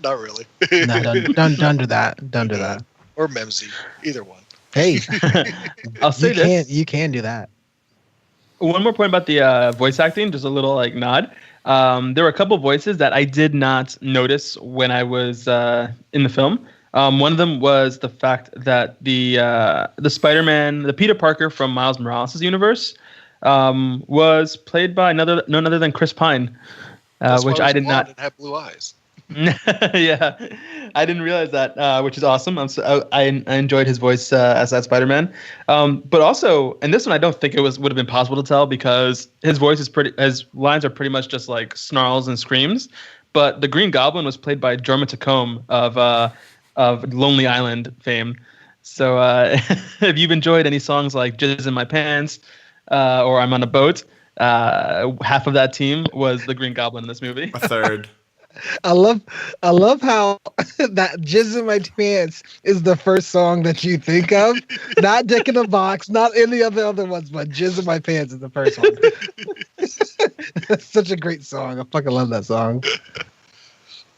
not really. No, don't do that. Don't do that. Or Memsy, either one. Hey, I'll say this. You can do that. One more point about the voice acting, just a little like nod. There were a couple voices that I did not notice when I was in the film. One of them was the fact that the Spider-Man, the Peter Parker from Miles Morales' universe, was played by none other than Chris Pine, which I did not. And had blue eyes. Yeah, I didn't realize that, which is awesome. I enjoyed his voice as that Spider-Man. But also, and this one I don't think would have been possible to tell because his lines are pretty much just like snarls and screams. But the Green Goblin was played by Jorma Tacome of Lonely Island fame. So if you've enjoyed any songs like "Jizz in My Pants" or "I'm on a Boat," half of that team was the Green Goblin in this movie. A third. I love how that "Jizz in My Pants" is the first song that you think of. Not "Dick in a Box," not any of the other ones, but "Jizz in My Pants" is the first one. That's such a great song. I fucking love that song.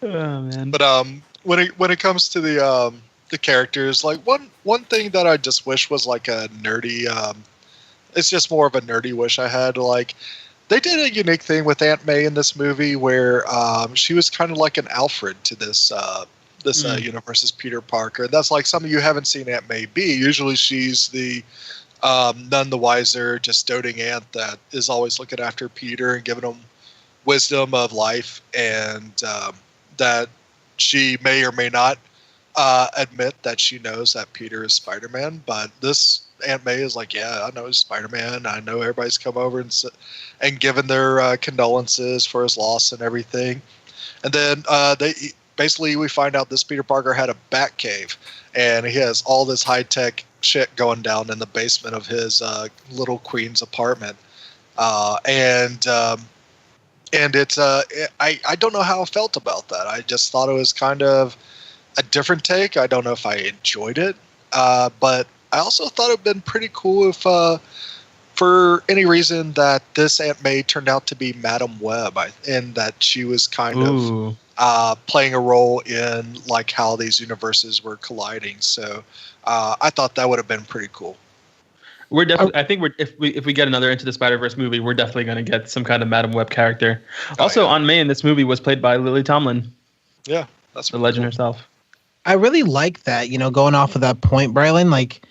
Oh man! But when it comes to the characters, like one thing that I just wish was like a nerdy. It's just more of a nerdy wish I had. Like, they did a unique thing with Aunt May in this movie where she was kind of like an Alfred to this universe's Peter Parker. That's like some of you haven't seen Aunt May be. Usually she's the none the wiser, just doting aunt that is always looking after Peter and giving him wisdom of life, and that she may or may not admit that she knows that Peter is Spider-Man. But this Aunt May is like, yeah, I know Spider-Man. I know everybody's come over and given their condolences for his loss and everything. And then we find out this Peter Parker had a bat cave, and he has all this high-tech shit going down in the basement of his little Queens apartment. And it's I don't know how I felt about that. I just thought it was kind of a different take. I don't know if I enjoyed it, but I also thought it'd been pretty cool if, for any reason, that this Aunt May turned out to be Madam Web, and that she was kind of playing a role in like how these universes were colliding. So I thought that would have been pretty cool. We're definitely. I think if we get another Into the Spider-Verse movie, we're definitely going to get some kind of Madam Web character. Also, Aunt May in this movie was played by Lily Tomlin. Yeah, that's the legend herself. I really like that. Going off of that point, Brylan. Like,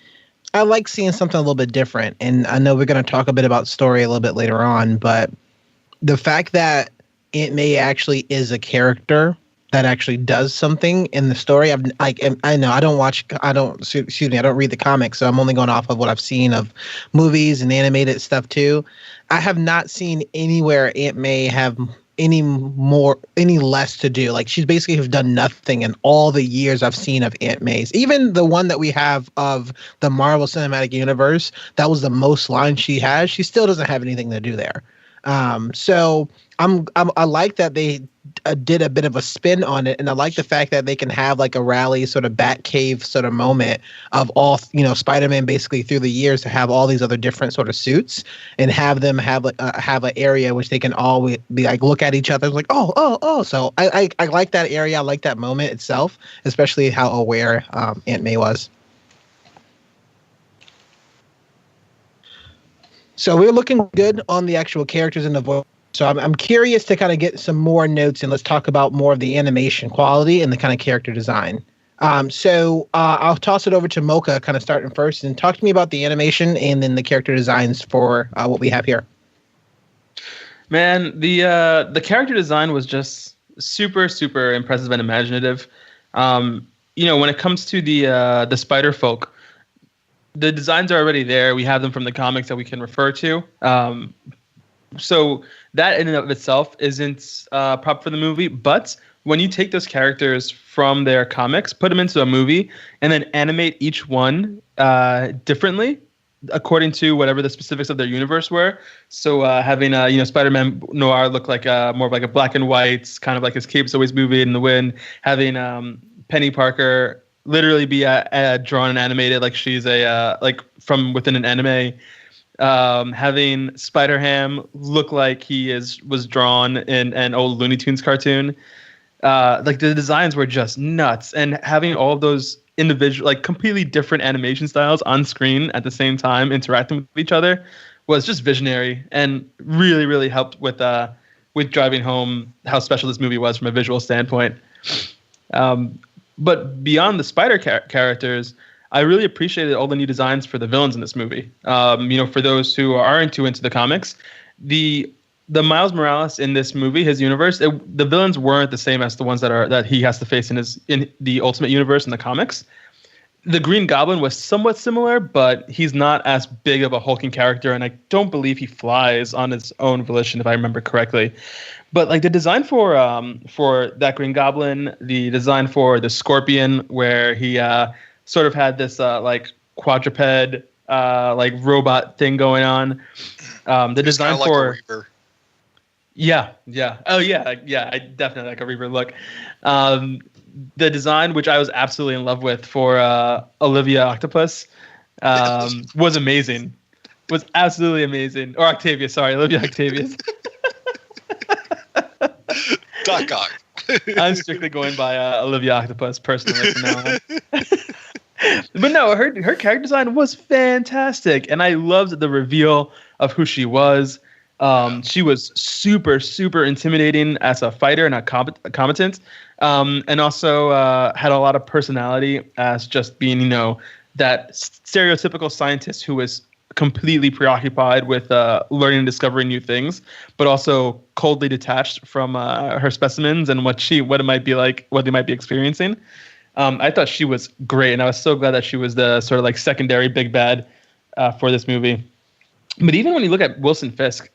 I like seeing something a little bit different, and I know we're going to talk a bit about story a little bit later on, but the fact that Aunt May actually is a character that actually does something in the story. I know I don't read the comics, so I'm only going off of what I've seen of movies and animated stuff too. I have not seen anywhere Aunt May have any less to do. Like, she's basically have done nothing in all the years I've seen of Aunt May's. Even the one that we have of the Marvel Cinematic Universe, that was the most lines she has. She still doesn't have anything to do there. So I like that they did a bit of a spin on it, and I like the fact that they can have like a rally sort of Batcave sort of moment of all, Spider-Man basically through the years to have all these other different sort of suits and have them have an area which they can all be like look at each other like oh. So I like that area. I like that moment itself, especially how aware Aunt May was. So we're looking good on the actual characters and the voice. So I'm curious to kind of get some more notes, and let's talk about more of the animation quality and the kind of character design. So I'll toss it over to Mocha, kind of starting first, and talk to me about the animation and then the character designs for what we have here. Man, the character design was just super, super impressive and imaginative. When it comes to the Spider Folk, the designs are already there. We have them from the comics that we can refer to. So that in and of itself isn't proper for the movie. But when you take those characters from their comics, put them into a movie, and then animate each one differently according to whatever the specifics of their universe were. So having Spider-Man Noir look like more of like a black and white, kind of like his cape's always moving in the wind. Having Penny Parker literally be drawn and animated like she's like from within an anime. Having Spider-Ham look like he was drawn in an old Looney Tunes cartoon. Like the designs were just nuts, and having all of those individual, like completely different animation styles on screen at the same time interacting with each other was just visionary and really, really helped with driving home how special this movie was from a visual standpoint. But beyond the Spider characters, I really appreciated all the new designs for the villains in this movie. For those who aren't too into the comics, the Miles Morales in this movie, his universe, the villains weren't the same as the ones that he has to face in the Ultimate Universe in the comics. The Green Goblin was somewhat similar, but he's not as big of a hulking character, and I don't believe he flies on his own volition, if I remember correctly. But like the design for that Green Goblin, the design for the Scorpion, where he sort of had this like quadruped like robot thing going on. The design like for a Reaver. Yeah. Oh yeah. I definitely like a Reaver look. The design, which I was absolutely in love with for Olivia Octopus, was amazing. Was absolutely amazing. Or Octavia, sorry, Olivia Octavius. Doc Ock. I'm strictly going by Olivia Octopus personally from now on. But no, her character design was fantastic, and I loved the reveal of who she was. She was super, super intimidating as a fighter and a combatant, and also had a lot of personality as just being, that stereotypical scientist who was completely preoccupied with learning and discovering new things, but also coldly detached from her specimens and what it might be like, what they might be experiencing. I thought she was great, and I was so glad that she was the sort of like secondary big bad for this movie. But even when you look at Wilson Fisk,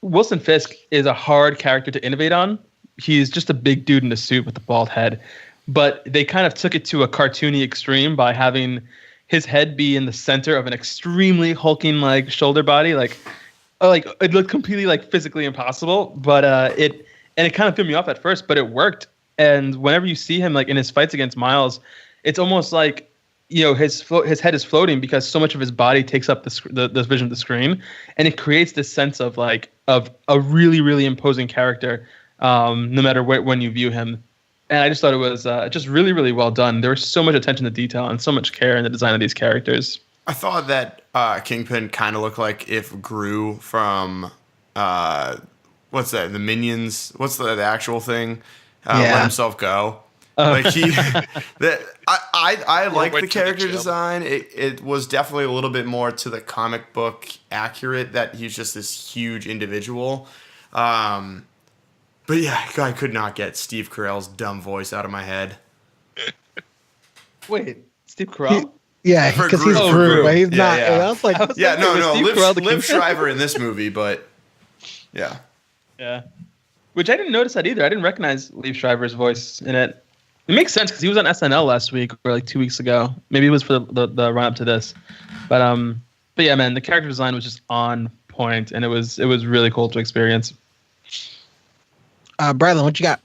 Wilson Fisk is a hard character to innovate on. He's just a big dude in a suit with a bald head. But they kind of took it to a cartoony extreme by having his head be in the center of an extremely hulking shoulder body. Like it looked completely physically impossible. But it kind of threw me off at first, but it worked. And whenever you see him in his fights against Miles, it's almost like his head is floating because so much of his body takes up the vision of the screen, and it creates this sense of of a really, really imposing character, no matter when you view him. And I just thought it was just really, really well done. There was so much attention to detail and so much care in the design of these characters. I thought that Kingpin kind of looked like if Gru from what's that? The Minions. What's the actual thing? Let himself go. I like the character design. It was definitely a little bit more to the comic book accurate that he's just this huge individual. But yeah, I could not get Steve Carell's dumb voice out of my head. Wait, Steve Carell? Yeah, because he's Gru, but he's not. Yeah. I was like, Liv Schreiber in this movie, but yeah. Yeah. Which I didn't notice that either. I didn't recognize Liev Schreiber's voice in it. It makes sense because he was on SNL last week or 2 weeks ago. Maybe it was for the run up to this. But yeah, man, the character design was just on point, and it was really cool to experience. Bradley, what you got?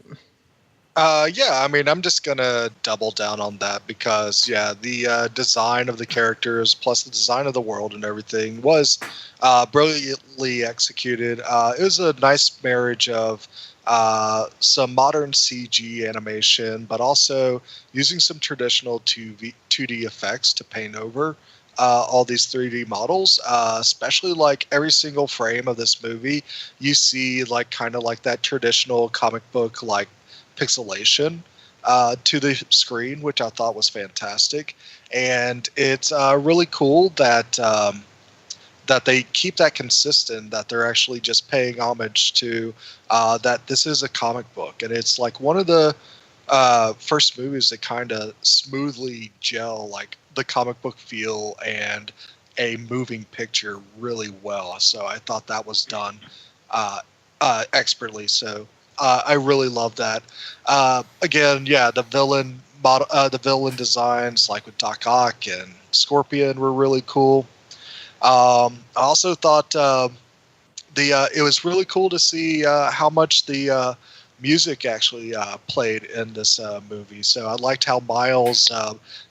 Yeah, I mean, I'm just gonna double down on that because the design of the characters plus the design of the world and everything was brilliantly executed. It was a nice marriage of some modern CG animation, but also using some traditional 2D effects to paint over all these 3D models, especially every single frame of this movie, you see kind of that traditional comic book pixelation to the screen, which I thought was fantastic. And it's really cool that that they keep that consistent, that they're actually just paying homage to that this is a comic book. And it's one of the first movies that kind of smoothly gel the comic book feel and a moving picture really well. So I thought that was done expertly. So I really love that. Again, the villain model, the villain designs with Doc Ock and Scorpion were really cool. I also thought it was really cool to see how much the music actually played in this movie. So I liked how Miles,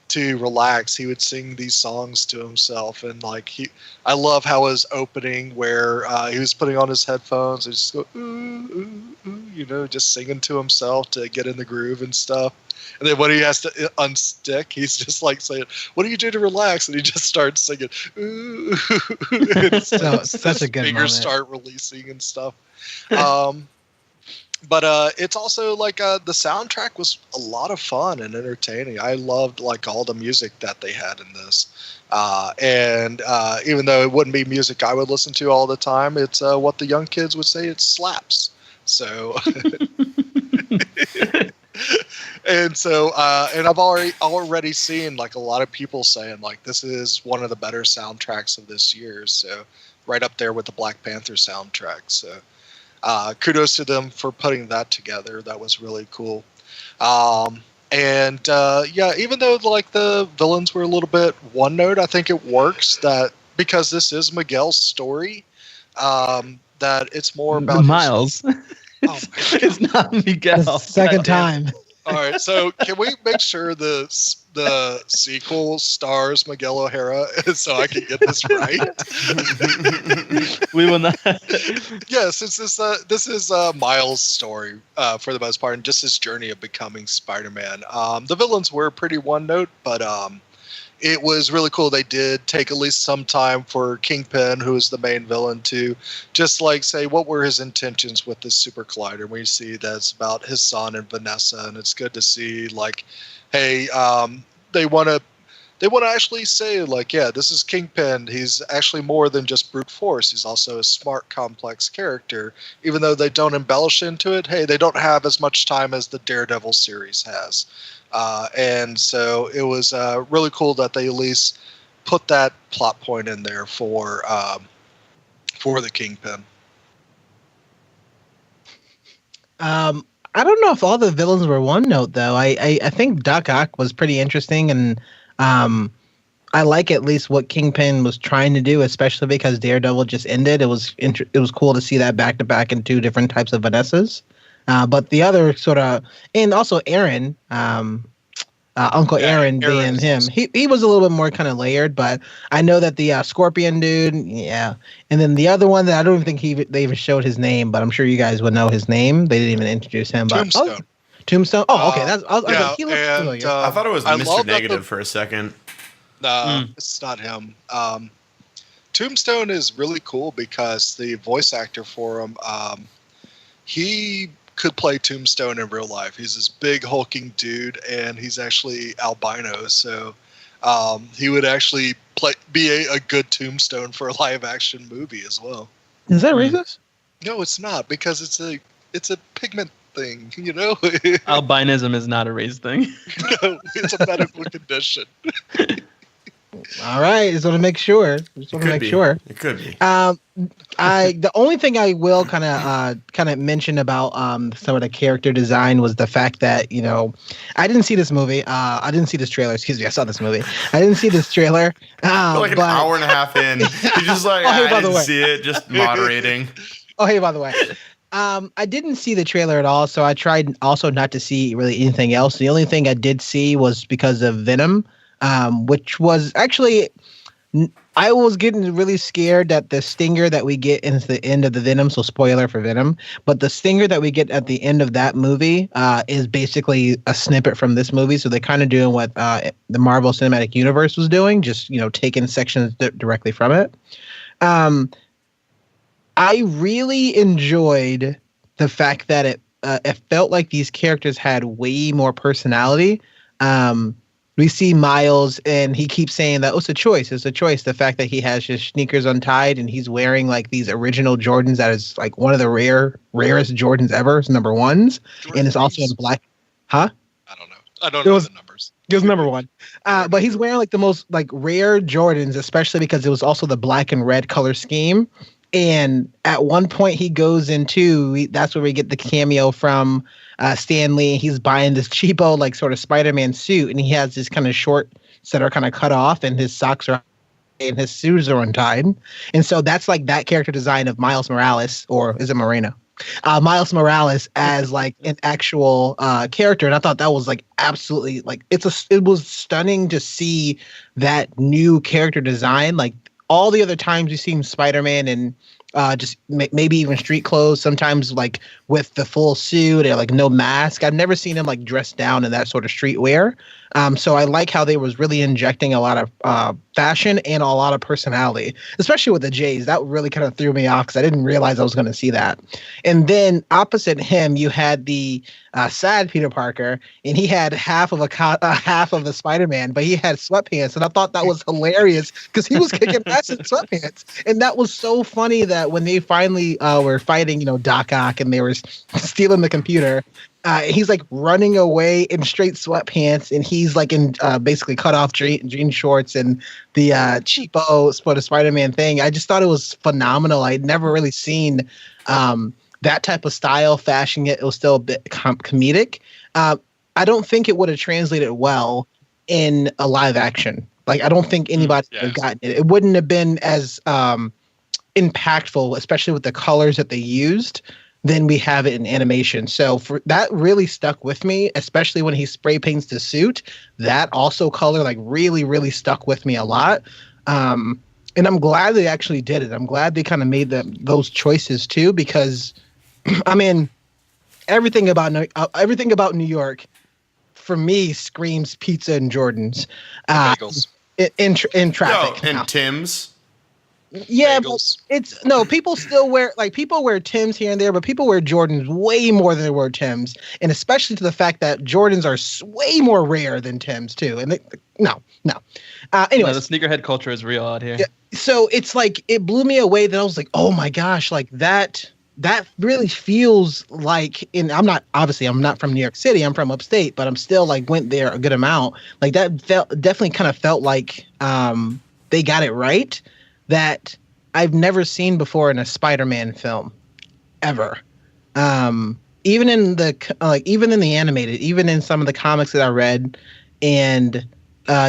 to relax, he would sing these songs to himself, and I love how his opening where he was putting on his headphones and just go ooh, ooh, ooh, just singing to himself to get in the groove and stuff. And then when he has to unstick, he's just saying, "What do you do to relax?" And he just starts singing, "Ooh." Such a good fingers moment. Start releasing and stuff. But it's also the soundtrack was a lot of fun and entertaining. I loved all the music that they had in this. And even though it wouldn't be music I would listen to all the time, it's what the young kids would say, it slaps. So and I've already seen a lot of people saying this is one of the better soundtracks of this year. So right up there with the Black Panther soundtrack. So kudos to them for putting that together. That was really cool. Even though the villains were a little bit one note, I think it works that because this is Miguel's story, that it's more about Miles. It's not Miguel. Second time. All right, so can we make sure the sequel stars Miguel O'Hara so I can get this right? We will not. Yeah, since this is Miles' story for the most part, and just his journey of becoming Spider-Man. The villains were pretty one note, but it was really cool. They did take at least some time for Kingpin, who is the main villain, to just say what were his intentions with this super collider. We see that it's about his son and Vanessa, and it's good to see hey, they want to actually say this is Kingpin. He's actually more than just brute force. He's also a smart, complex character. Even though they don't embellish into it, hey, they don't have as much time as the Daredevil series has. And so it was really cool that they at least put that plot point in there for the Kingpin. I don't know if all the villains were one note though. I think Doc Ock was pretty interesting, and I like at least what Kingpin was trying to do, especially because Daredevil just ended. It was cool to see that back to back in two different types of Vanessas. But the other sort of, and also Aaron, Uncle Aaron being him, he was a little bit more kind of layered. But I know that the Scorpion dude, yeah, and then the other one that I don't even think they even showed his name, but I'm sure you guys would know his name. They didn't even introduce him. But Tombstone. Oh, okay. I was like, he looks familiar. I thought it was Mr. Negative for a second. It's not him. Tombstone is really cool because the voice actor for him, he could play Tombstone in real life. He's this big hulking dude, and he's actually albino, so he would actually be a good Tombstone for a live action movie as well. Is that racist? No, it's not, because it's a pigment thing, you know. Albinism is not a race thing. No, it's a medical condition. All right, just want to make sure. It could be. The only thing I will kind of mention about some of the character design was the fact that, you know, I didn't see this movie. I didn't see this trailer. Excuse me, I saw this movie. I didn't see this trailer. Like an hour and a half in, you're just like, I didn't see it. Just moderating. Oh, hey, by the way. I didn't see the trailer at all, so I tried also not to see really anything else. The only thing I did see was because of Venom. Which was actually, I was getting really scared that the stinger that we get into the end of the Venom, so spoiler for Venom, but the stinger that we get at the end of that movie is basically a snippet from this movie. So they're kind of doing what the Marvel Cinematic Universe was doing, just, you know, taking sections directly from it. I really enjoyed the fact that it felt like these characters had way more personality. We see Miles, and he keeps saying that, it's a choice. It's a choice. The fact that he has his sneakers untied and he's wearing like these original Jordans that is like one of the rarest Jordans ever. It's number ones. Jordan and it's also in black. Huh? I don't know. I don't know the numbers. It was number one. But he's wearing like the most like rare Jordans, especially because it was also the black and red color scheme. And at one point he goes into, that's where we get the cameo from Stan Lee. He's buying this cheapo, like sort of Spider-Man suit, and he has this kind of shorts that are kind of cut off, and his socks are, and his shoes are untied. And so that's like that character design of Miles Morales, or is it Moreno? Miles Morales as like an actual character. And I thought that was like absolutely like, it was stunning to see that new character design. Like all the other times we've seen Spider-Man and just maybe even street clothes, sometimes like with the full suit or like no mask. I've never seen him like dressed down in that sort of streetwear. So I like how they was really injecting a lot of fashion and a lot of personality, especially with the Jays. That really kind of threw me off because I didn't realize I was going to see that. And then opposite him, you had the sad Peter Parker, and he had half of the Spider-Man, but he had sweatpants, and I thought that was hilarious because he was kicking ass in sweatpants, and that was so funny that when they finally were fighting, you know, Doc Ock, and they were stealing the computer. He's like running away in straight sweatpants, and he's like in basically cut off jean shorts and the cheapo Spider-Man thing. I just thought it was phenomenal. I'd never really seen that type of style fashion yet. It was still a bit comedic. I don't think it would have translated well in a live action. Like, I don't think anybody would have gotten it. It wouldn't have been as impactful, especially with the colors that they used, than we have it in animation. So for that really stuck with me, especially when he spray paints the suit. That also color like really, really stuck with me a lot. And I'm glad they actually did it. I'm glad they kind of made those choices too, because I mean, everything about New York for me screams pizza and Jordans. In traffic. And Tim's. Yeah, bagels. But people still wear Timbs here and there, but people wear Jordans way more than they wear Timbs, and especially to the fact that Jordans are way more rare than Timbs too. And no. Anyway, the sneakerhead culture is real out here. Yeah, so it's like it blew me away that I was like, oh my gosh, like that really feels like. And I'm not from New York City. I'm from upstate, but I'm still like went there a good amount. Like that definitely kind of felt like they got it right that I've never seen before in a Spider-Man film ever. Even in the animated, even in some of the comics that I read, and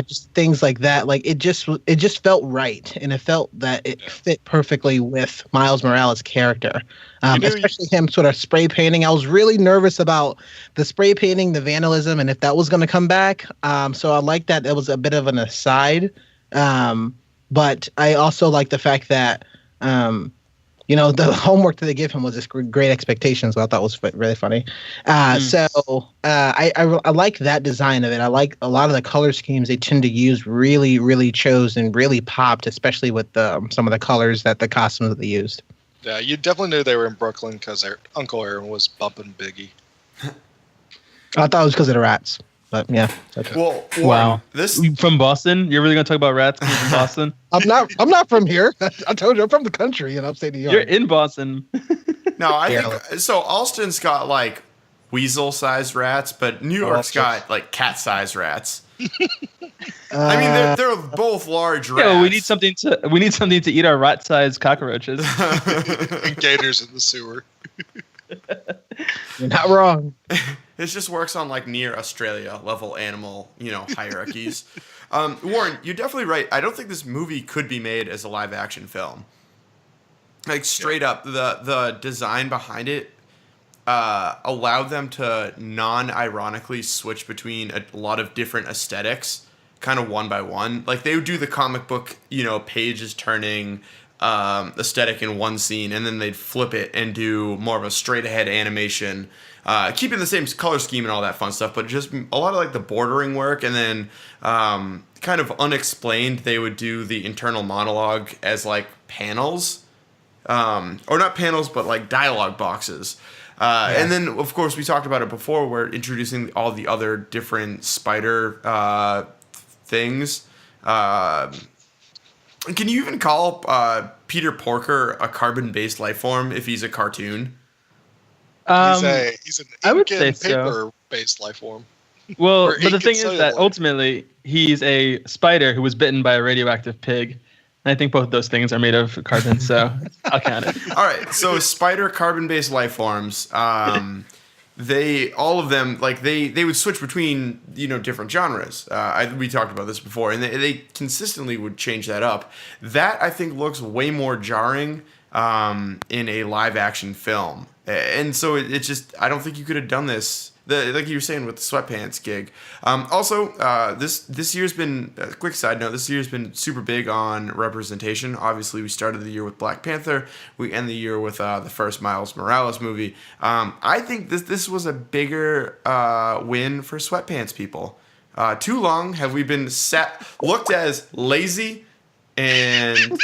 just things like that, like it just felt right, and it felt that it fit perfectly with Miles Morales' character, especially him sort of spray painting. I was really nervous about the spray painting, the vandalism, and if that was going to come back. So I like that it was a bit of an aside, but I also like the fact that. The homework that they give him was just great expectations. I thought was really funny. So I like that design of it. I like a lot of the color schemes they tend to use really, really chose and really popped, especially with some of the colors that the costumes that they used. Yeah, you definitely knew they were in Brooklyn because their Uncle Aaron was bumping Biggie. I thought it was because of the rats. But yeah. Okay. Well, wow. This from Boston? You're really gonna talk about rats from Boston? I'm not from here. I told you I'm from the country in upstate New York. You're in Boston. No, I think so. Alston's got like weasel-sized rats, but New York's got like cat-sized rats. I mean, they're both large rats. Yeah, we need something to eat our rat-sized cockroaches. And gators in the sewer. You're not wrong. This just works on like near Australia level animal, hierarchies. Warren, you're definitely right. I don't think this movie could be made as a live action film. Like straight up, the design behind it allowed them to non-ironically switch between a lot of different aesthetics, kind of one by one. Like they would do the comic book, pages turning aesthetic in one scene, and then they'd flip it and do more of a straight ahead animation, keeping the same color scheme and all that fun stuff, but just a lot of like the bordering work, and then kind of unexplained they would do the internal monologue as like panels, or not panels but like dialogue boxes. And then of course we talked about it before, we're introducing all the other different spider things. Can you even call Peter Porker a carbon-based life form if he's a cartoon? He's an I would say paper-based life form. Well, but the thing is that ultimately he's a spider who was bitten by a radioactive pig. And I think both of those things are made of carbon, so I'll count it. All right, so spider carbon-based life forms. All of them they would switch between different genres. We talked about this before, and they consistently would change that up. That I think looks way more jarring in a live action film, and so it just I don't think you could have done this. Like you were saying with the sweatpants gig. Also, this year's been a quick side note. This year's been super big on representation. Obviously, we started the year with Black Panther. We end the year with the first Miles Morales movie. I think this was a bigger win for sweatpants people. Too long have we been looked as lazy and.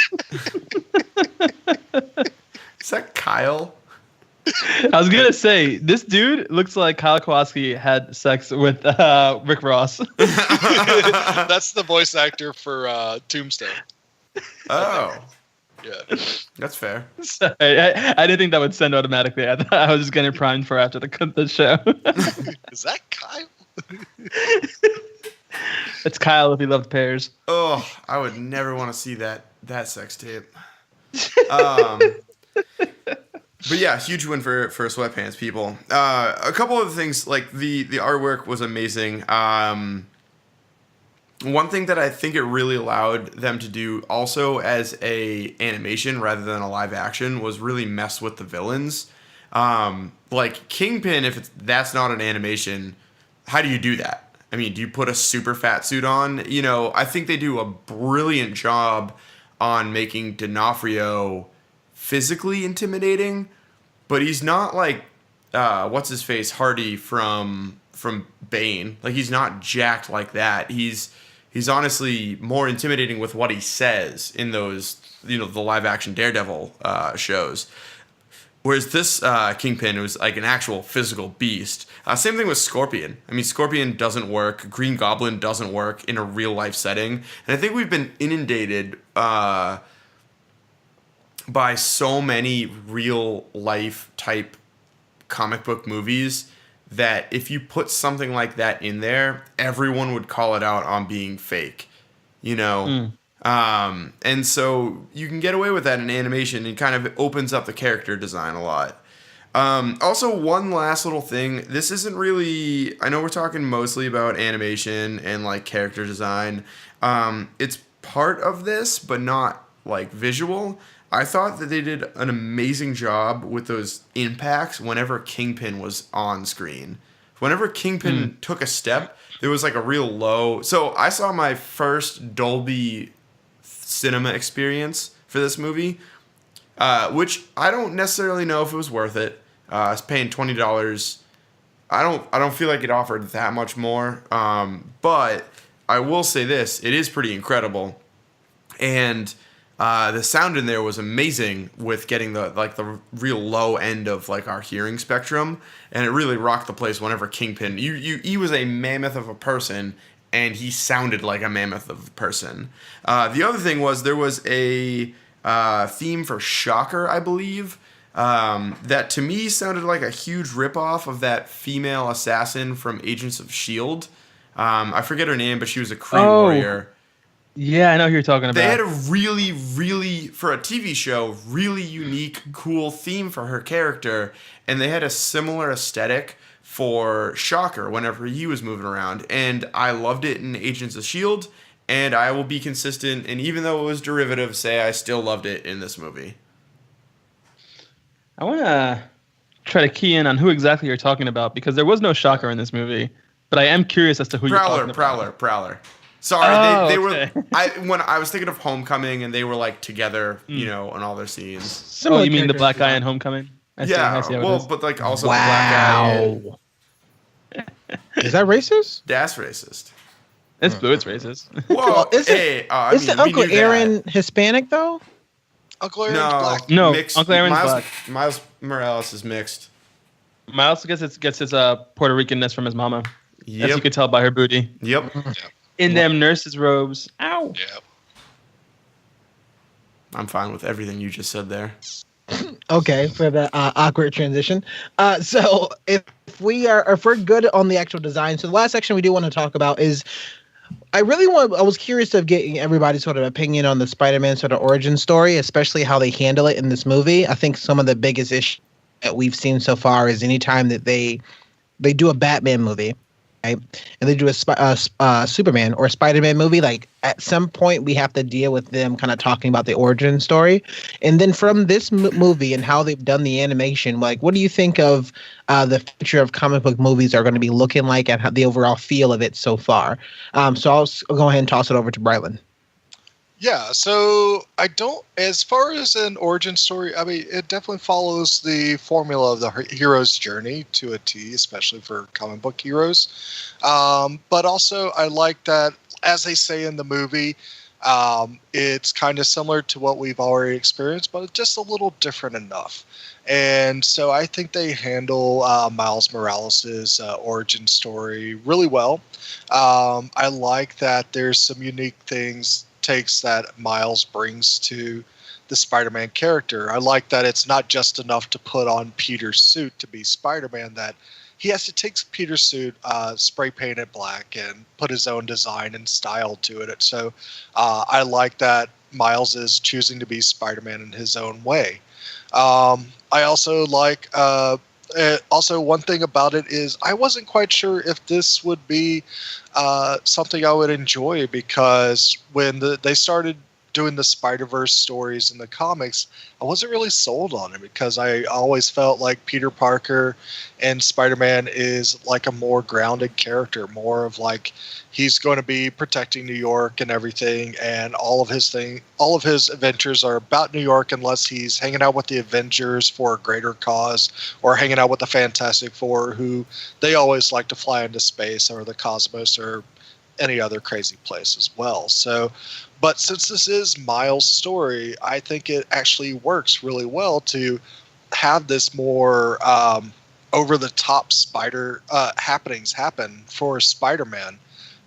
Is that Kyle? I was gonna say this dude looks like Kyle Kowalski had sex with Rick Ross. That's the voice actor for Tombstone. Oh, yeah, that's fair. Sorry, I didn't think that would send automatically. I was just getting primed for after the show. Is that Kyle? It's Kyle if he loved pears. Oh, I would never want to see that sex tape. But yeah, huge win for sweatpants people. A couple of things, like the artwork was amazing. One thing that I think it really allowed them to do also as a animation rather than a live action was really mess with the villains. Like Kingpin, if that's not an animation, how do you do that? I mean, do you put a super fat suit on? I think they do a brilliant job on making D'Onofrio physically intimidating, but he's not like what's his face Hardy from Bane. Like he's not jacked like that. He's honestly more intimidating with what he says in those the live action Daredevil shows. Whereas this Kingpin was like an actual physical beast. Same thing with Scorpion. I mean, Scorpion doesn't work. Green Goblin doesn't work in a real life setting. And I think we've been inundated by so many real life type comic book movies that if you put something like that in there, everyone would call it out on being fake. And so you can get away with that in animation. It kind of opens up the character design a lot. Also, one last little thing. This isn't really... I know we're talking mostly about animation and, like, character design. It's part of this, but not, like, visual. I thought that they did an amazing job with those impacts whenever Kingpin was on screen. Whenever Kingpin took a step, there was, like, a real low... So, I saw my first Dolby cinema experience for this movie, which I don't necessarily know if it was worth it. I was paying $20. I don't feel like it offered that much more. But I will say this: it is pretty incredible, and the sound in there was amazing with getting the real low end of like our hearing spectrum, and it really rocked the place. Whenever Kingpin, he was a mammoth of a person, and he sounded like a mammoth of a person. The other thing was there was a theme for Shocker, I believe. That to me sounded like a huge ripoff of that female assassin from Agents of S.H.I.E.L.D. I forget her name, but she was a Kree warrior. Yeah, I know who you're talking about. They had a really, really, for a TV show, really unique, cool theme for her character, and they had a similar aesthetic for Shocker whenever he was moving around, and I loved it in Agents of S.H.I.E.L.D., and I will be consistent, and even though it was derivative, say I still loved it in this movie. I want to try to key in on who exactly you're talking about, because there was no Shocker in this movie, but I am curious as to who you're talking about. Prowler. Sorry, they were. When I was thinking of Homecoming, and they were like together, you know, on all their scenes. Similar you mean the black guy in Homecoming? I see but like also the black guy. Is that racist? That's racist. It's Blewitt's racist. Whoa, isn't Uncle Aaron Hispanic though? Uncle Aaron's black. No, mixed. Uncle Aaron's black. Miles Morales is mixed. Miles gets his Puerto Ricanness from his mama. Yep. As you could tell by her booty. Yep. In them nurses' robes. Ow. Yep. I'm fine with everything you just said there. Okay, for the awkward transition. So if we're good on the actual design, so the last section we do want to talk about is I was curious of getting everybody's sort of opinion on the Spider-Man sort of origin story, especially how they handle it in this movie. I think some of the biggest issues that we've seen so far is anytime that they do a Batman movie, right, and they do a Superman or a Spider-Man movie, like at some point we have to deal with them kind of talking about the origin story. And then from this movie and how they've done the animation, like what do you think of the future of comic book movies are going to be looking like and how the overall feel of it so far? So I'll go ahead and toss it over to Brylan. Yeah, so as far as an origin story, I mean, it definitely follows the formula of the hero's journey to a T, especially for comic book heroes. But also, I like that, as they say in the movie, it's kind of similar to what we've already experienced, but just a little different enough. And so I think they handle Miles Morales' origin story really well. I like that there's some unique takes that Miles brings to the Spider-Man character. I like that it's not just enough to put on Peter's suit to be Spider-Man, that he has to take Peter's suit, spray paint it black, and put his own design and style to it. So I like that Miles is choosing to be Spider-Man in his own way. I also like... also, one thing about it is I wasn't quite sure if this would be something I would enjoy, because when they started doing the Spider-Verse stories in the comics, I wasn't really sold on it, because I always felt like Peter Parker and Spider-Man is like a more grounded character, more of like he's going to be protecting New York and everything, and all of his adventures are about New York, unless he's hanging out with the Avengers for a greater cause, or hanging out with the Fantastic Four, who they always like to fly into space or the cosmos or any other crazy place as well. So, but since this is Miles' story, I think it actually works really well to have this more over-the-top happenings happen for Spider-Man.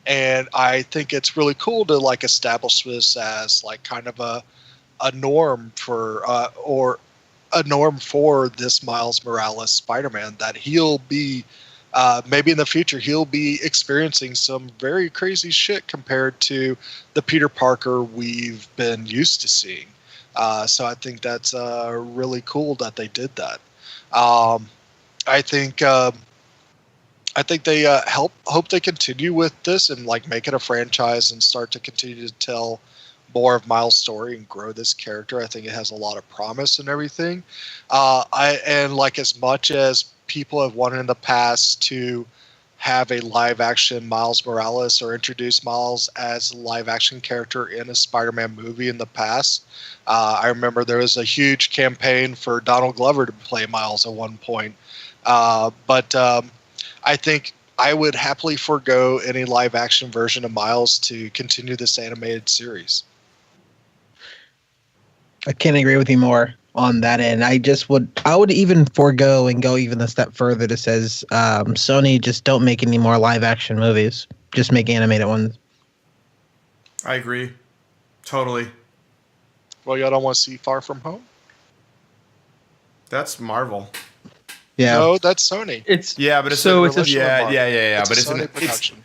And I think it's really cool to like establish this as like kind of a norm for or a norm for this Miles Morales Spider-Man, that he'll be maybe in the future he'll be experiencing some very crazy shit compared to the Peter Parker we've been used to seeing. So I think that's really cool that they did that. I think they hope they continue with this and like make it a franchise and start to continue to tell more of Miles' story and grow this character. I think it has a lot of promise and everything. As much as people have wanted in the past to have a live action Miles Morales or introduce Miles as a live action character in a Spider-Man movie in the past. I remember there was a huge campaign for Donald Glover to play Miles at one point. But I think I would happily forego any live action version of Miles to continue this animated series. I can't agree with you more on that end. I would even forego and go even a step further that says Sony, just don't make any more live action movies. Just make animated ones. I agree. Totally. Well, y'all don't want to see Far From Home? That's Marvel. Yeah. No, that's Sony. But it's yeah. But it's a Sony production.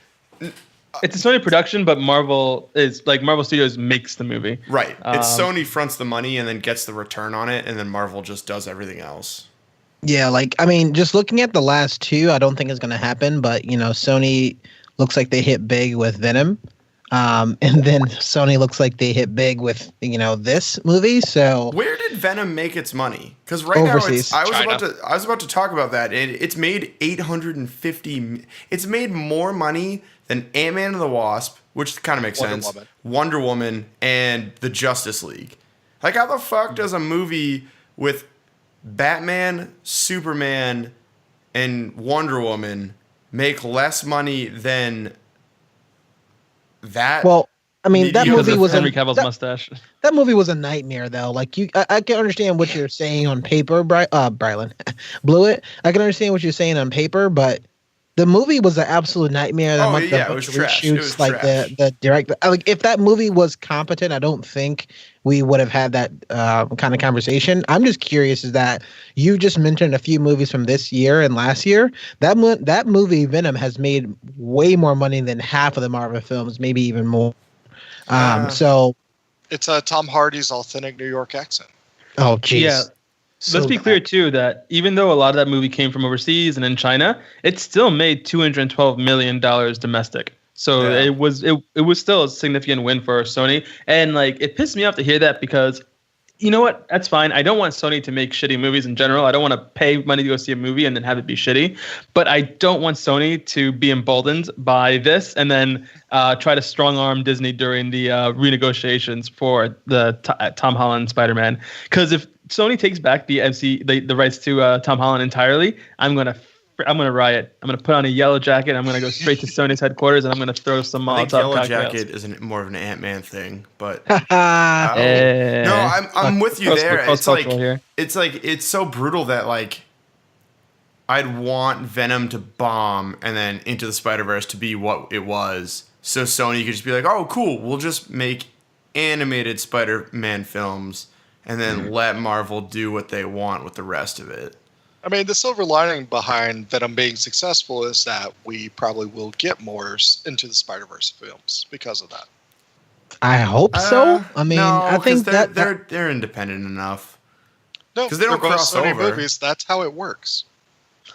It's a Sony production, but Marvel Studios makes the movie. Right. It's Sony fronts the money and then gets the return on it, and then Marvel just does everything else. Yeah, just looking at the last two, I don't think it's going to happen. But Sony looks like they hit big with Venom, and then Sony looks like they hit big with this movie. So where did Venom make its money? Because overseas. now I was about to talk about that. It's made $850. It's made more money than Ant-Man and the Wasp, which kind of makes sense. Wonder Woman and the Justice League. Like, how the fuck does a movie with Batman, Superman, and Wonder Woman make less money than that? Well, I mean, that movie was Henry Cavill's mustache. That movie was a nightmare, though. Like I can understand what you're saying on paper, Brylan, Blewitt. I can understand what you're saying on paper, but the movie was an absolute nightmare. It was trash. The director. Like, if that movie was competent, I don't think we would have had that kind of conversation. I'm just curious is that you just mentioned a few movies from this year and last year. That movie Venom has made way more money than half of the Marvel films, maybe even more. So it's Tom Hardy's authentic New York accent. Oh, geez. Yeah. Let's be clear too that even though a lot of that movie came from overseas and in China, it still made $212 million domestic. So it was still a significant win for Sony. And it pissed me off to hear that because, you know what? That's fine. I don't want Sony to make shitty movies in general. I don't want to pay money to go see a movie and then have it be shitty. But I don't want Sony to be emboldened by this and then try to strong arm Disney during the renegotiations for the Tom Holland Spider-Man. Because if Sony takes back the rights to Tom Holland entirely, I'm gonna riot. I'm gonna put on a yellow jacket. I'm gonna go straight to Sony's headquarters and I'm gonna throw some Molotov cocktails. Yellow jacket is more of an Ant-Man thing, but no, I'm with you there. It's so brutal that I'd want Venom to bomb and then Into the Spider-Verse to be what it was, so Sony could just be like, oh, cool, we'll just make animated Spider-Man films. And then let Marvel do what they want with the rest of it. I mean, the silver lining behind Venom being successful is that we probably will get more Into the Spider-Verse films because of that. I hope so. I mean, no, I think they're independent enough. No, because they don't cross Sony over. Movies, that's how it works.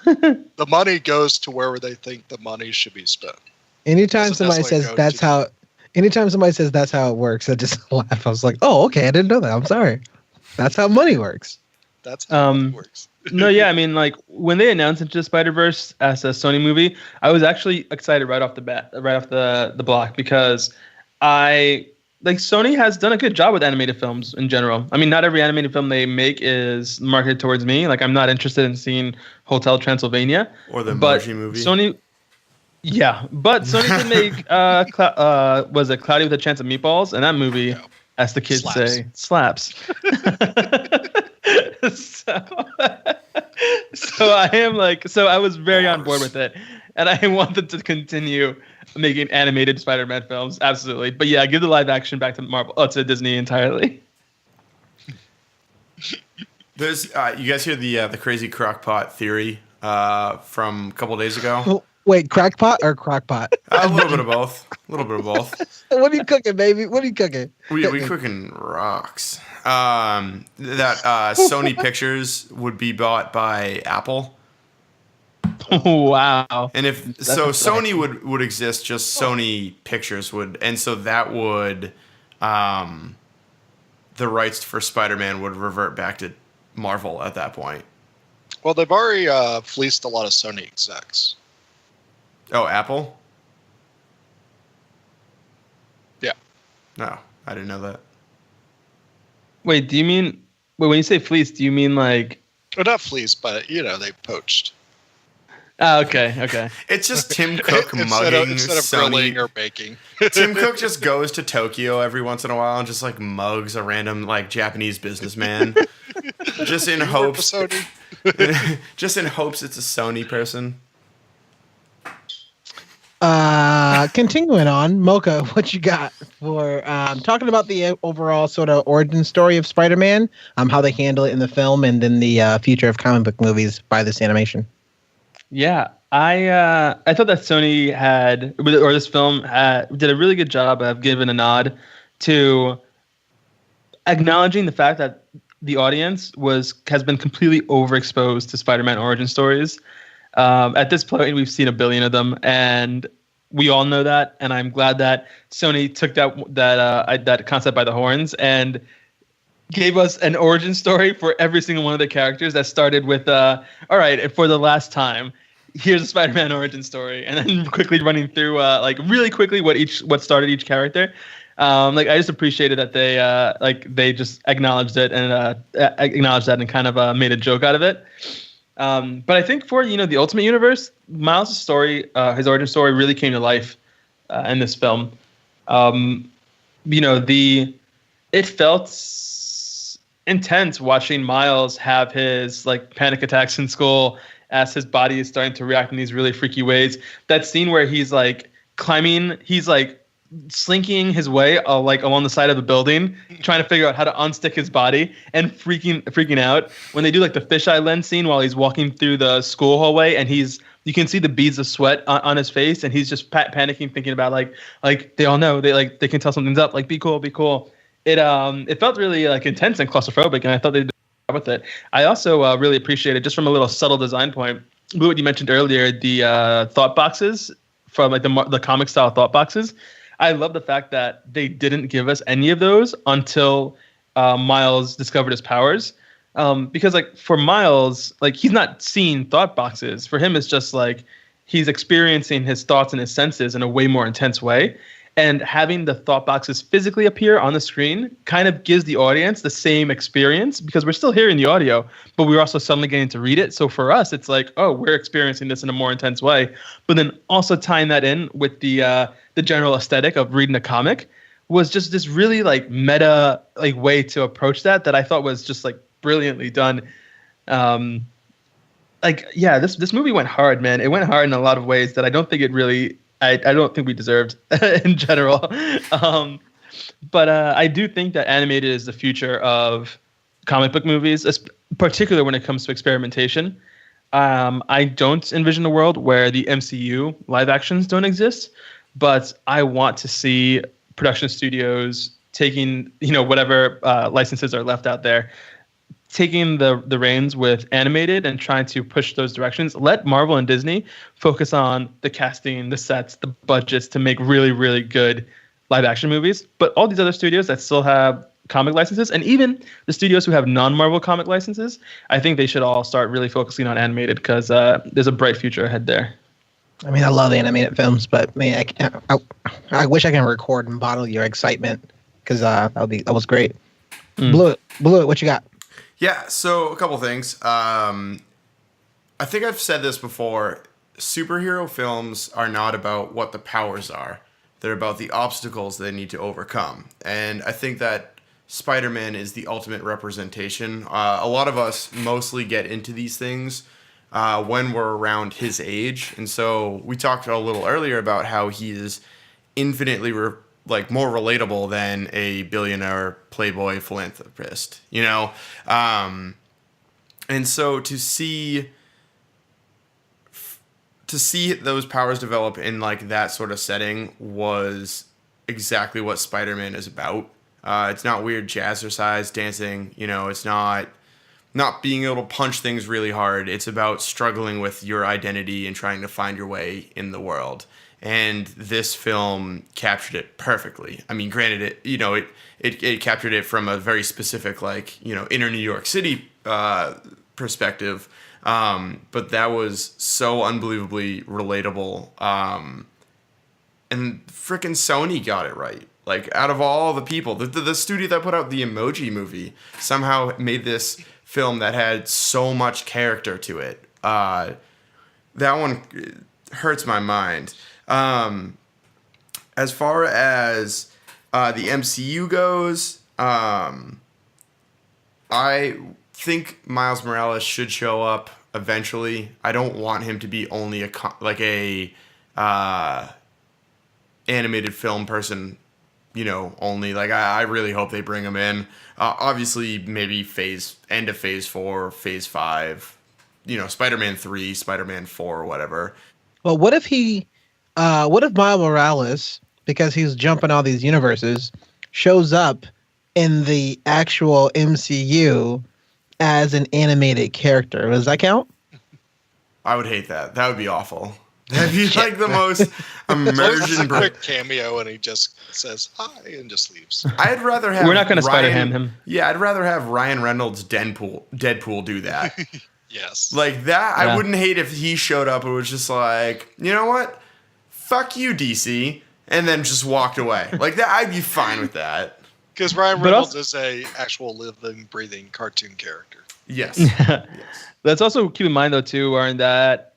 The money goes to wherever they think the money should be spent. Anytime somebody says that's how it works, I just laugh. I was like, oh, okay, I didn't know that. I'm sorry. That's how money works. That's how money works. No, yeah, I mean, when they announced Into the Spider-Verse as a Sony movie, I was actually excited right off the bat, right off the block, because Sony has done a good job with animated films in general. I mean, not every animated film they make is marketed towards me. I'm not interested in seeing Hotel Transylvania or the Emoji movie. Sony did make was it Cloudy with a Chance of Meatballs, and that movie, as the kids say, slaps. So I was very on board with it, and I wanted to continue making animated Spider-Man films, absolutely. But yeah, give the live action back to to Disney entirely. There's you guys hear the crazy crockpot theory from a couple days ago. Wait, crackpot or crockpot? A little bit of both. What are you cooking, baby? What are you cooking? We cooking rocks. That Sony Pictures would be bought by Apple. Wow. And Sony would exist, just Sony Pictures would, and so that would, the rights for Spider-Man would revert back to Marvel at that point. Well, they've already fleeced a lot of Sony execs. Oh, Apple? Yeah. No, I didn't know that. Wait, when you say fleece, do you mean like... Well, not fleeced, but, they poached. Oh, okay. It's just Tim Cook instead mugging of Sony. grilling or baking. Tim Cook just goes to Tokyo every once in a while and just like mugs a random like Japanese businessman, just in hopes. Just in hopes it's a Sony person. Continuing on, Mocha, what you got for talking about the overall sort of origin story of Spider-Man, how they handle it in the film, and then the future of comic book movies by this animation? Yeah, I thought that Sony this film did a really good job of giving a nod to acknowledging the fact that the audience has been completely overexposed to Spider-Man origin stories. At this point, we've seen a billion of them, and we all know that. And I'm glad that Sony took that concept by the horns and gave us an origin story for every single one of the characters that started with, all right, and for the last time, here's a Spider-Man origin story, and then quickly running through, really quickly what started each character. I just appreciated that they just acknowledged it and acknowledged that and kind of made a joke out of it. But I think for the Ultimate Universe, Miles' story, his origin story, really came to life in this film. It felt intense watching Miles have his panic attacks in school as his body is starting to react in these really freaky ways. That scene where he's climbing, he's slinking his way along the side of a building, trying to figure out how to unstick his body and freaking out when they do the fisheye lens scene while he's walking through the school hallway, and you can see the beads of sweat on his face, and he's just panicking, thinking about they all know they can tell something's up, be cool. It felt really intense and claustrophobic, and I thought they did a good job with it. I also really appreciated, just from a little subtle design point, what you mentioned earlier, the thought boxes from the comic style thought boxes. I love the fact that they didn't give us any of those until Miles discovered his powers. Because for Miles, he's not seeing thought boxes. For him, it's just he's experiencing his thoughts and his senses in a way more intense way. And having the thought boxes physically appear on the screen kind of gives the audience the same experience, because we're still hearing the audio, but we're also suddenly getting to read it. So for us, it's we're experiencing this in a more intense way. But then also tying that in with the general aesthetic of reading a comic was just this really meta way to approach that I thought was just brilliantly done. This movie went hard, man. It went hard in a lot of ways that I don't think it really. I don't think we deserved in general. But I do think that animated is the future of comic book movies, particularly when it comes to experimentation. I don't envision a world where the MCU live actions don't exist, but I want to see production studios taking, whatever licenses are left out there, taking the reins with animated and trying to push those directions. Let Marvel and Disney focus on the casting, the sets, the budgets to make really, really good live action movies. But all these other studios that still have comic licenses, and even the studios who have non-Marvel comic licenses, I think they should all start really focusing on animated, because there's a bright future ahead there. I mean, I love animated films, but man, I wish I can record and bottle your excitement, because that was great. Blewitt, what you got? Yeah, so a couple things. I think I've said this before. Superhero films are not about what the powers are. They're about the obstacles they need to overcome. And I think that Spider-Man is the ultimate representation. A lot of us mostly get into these things when we're around his age. And so we talked a little earlier about how he is infinitely more relatable than a billionaire playboy philanthropist, And so to see to see those powers develop in like that sort of setting was exactly what Spider-Man is about. It's not weird jazzercise dancing, it's not being able to punch things really hard. It's about struggling with your identity and trying to find your way in the world. And this film captured it perfectly. I mean, granted, it captured it from a very specific, inner New York City perspective. But that was so unbelievably relatable. And frickin' Sony got it right. Like, out of all the people, the studio that put out the Emoji Movie somehow made this film that had so much character to it. That one hurts my mind. As far as the MCU goes, I think Miles Morales should show up eventually. I don't want him to be only a animated film person, only. Like, I really hope they bring him in. Obviously, maybe end of phase 4, phase 5, Spider-Man 3, Spider-Man 4, or whatever. Well, what if Miles Morales, because he's jumping all these universes, shows up in the actual MCU as an animated character? Does that count? I would hate that. That would be awful. That'd be like the most immersion. A quick cameo, and he just says hi and just leaves. I'd rather have. We're not going to Spider-Ham him. Yeah, I'd rather have Ryan Reynolds Deadpool do that. Yes. Like that, yeah. I wouldn't hate if he showed up and was just like, you know what? Fuck you, DC, and then just walked away. Like that, I'd be fine with that. Because Ryan Reynolds is a actual living, breathing cartoon character. Yes. Yes. Let's also keep in mind, though, too, Warren, that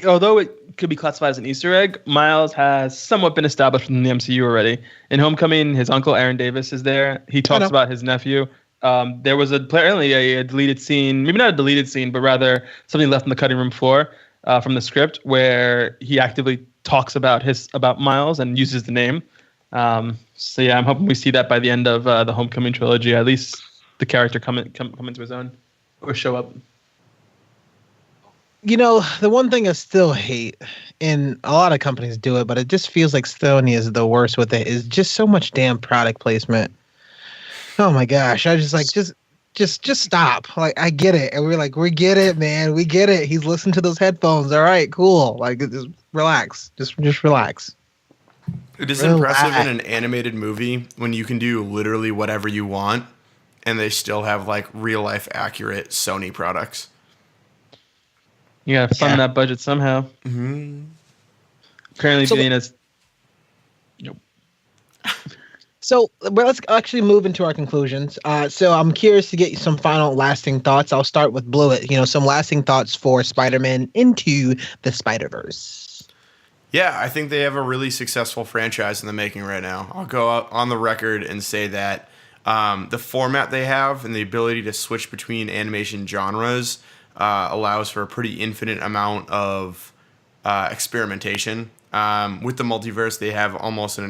although it could be classified as an Easter egg, Miles has somewhat been established in the MCU already. In Homecoming, his uncle Aaron Davis is there. He talks about his nephew. There was apparently a deleted scene, maybe not a deleted scene, but rather something left on the cutting room floor from the script where he actively talks about Miles and uses the name. So yeah, I'm hoping we see that by the end of the Homecoming trilogy. At least the character come into his own or show up. The one thing I still hate, and a lot of companies do it, but it just feels like Sony is the worst with it, is just so much damn product placement. Oh my gosh. I just like, just stop. Like, I get it. And we're like, we get it, man. We get it. He's listening to those headphones. All right, cool. Like, just relax. Just relax. It is impressive in an animated movie when you can do literally whatever you want and they still have like real life accurate Sony products. You gotta fund that budget somehow. Mm-hmm. Apparently, Nope. So let's actually move into our conclusions. So I'm curious to get some final lasting thoughts. I'll start with Blewitt. Some lasting thoughts for Spider-Man Into the Spider-Verse. Yeah, I think they have a really successful franchise in the making right now. I'll go out on the record and say that the format they have and the ability to switch between animation genres allows for a pretty infinite amount of experimentation. With the multiverse, they have almost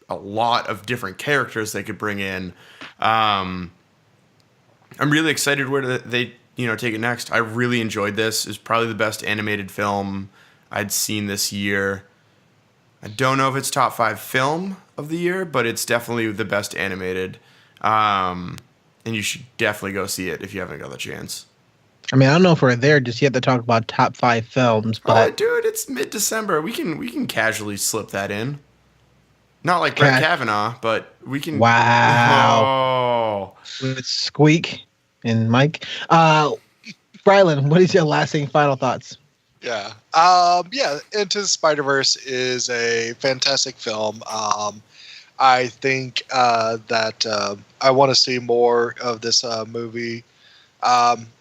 a lot of different characters they could bring in. I'm really excited where they take it next. I really enjoyed this. It's probably the best animated film I'd seen this year. I don't know if it's top 5 film of the year, but it's definitely the best animated. And you should definitely go see it if you haven't got the chance. I mean, I don't know if we're there just yet to talk about top 5 films, but dude, it's mid-December. We can casually slip that in. Not like Brett Kavanaugh, but we can. Wow. Oh. With Squeak and Mike. Brylan, what is your lasting final thoughts? Yeah. Into the Spider-Verse is a fantastic film. I think that I want to see more of this movie.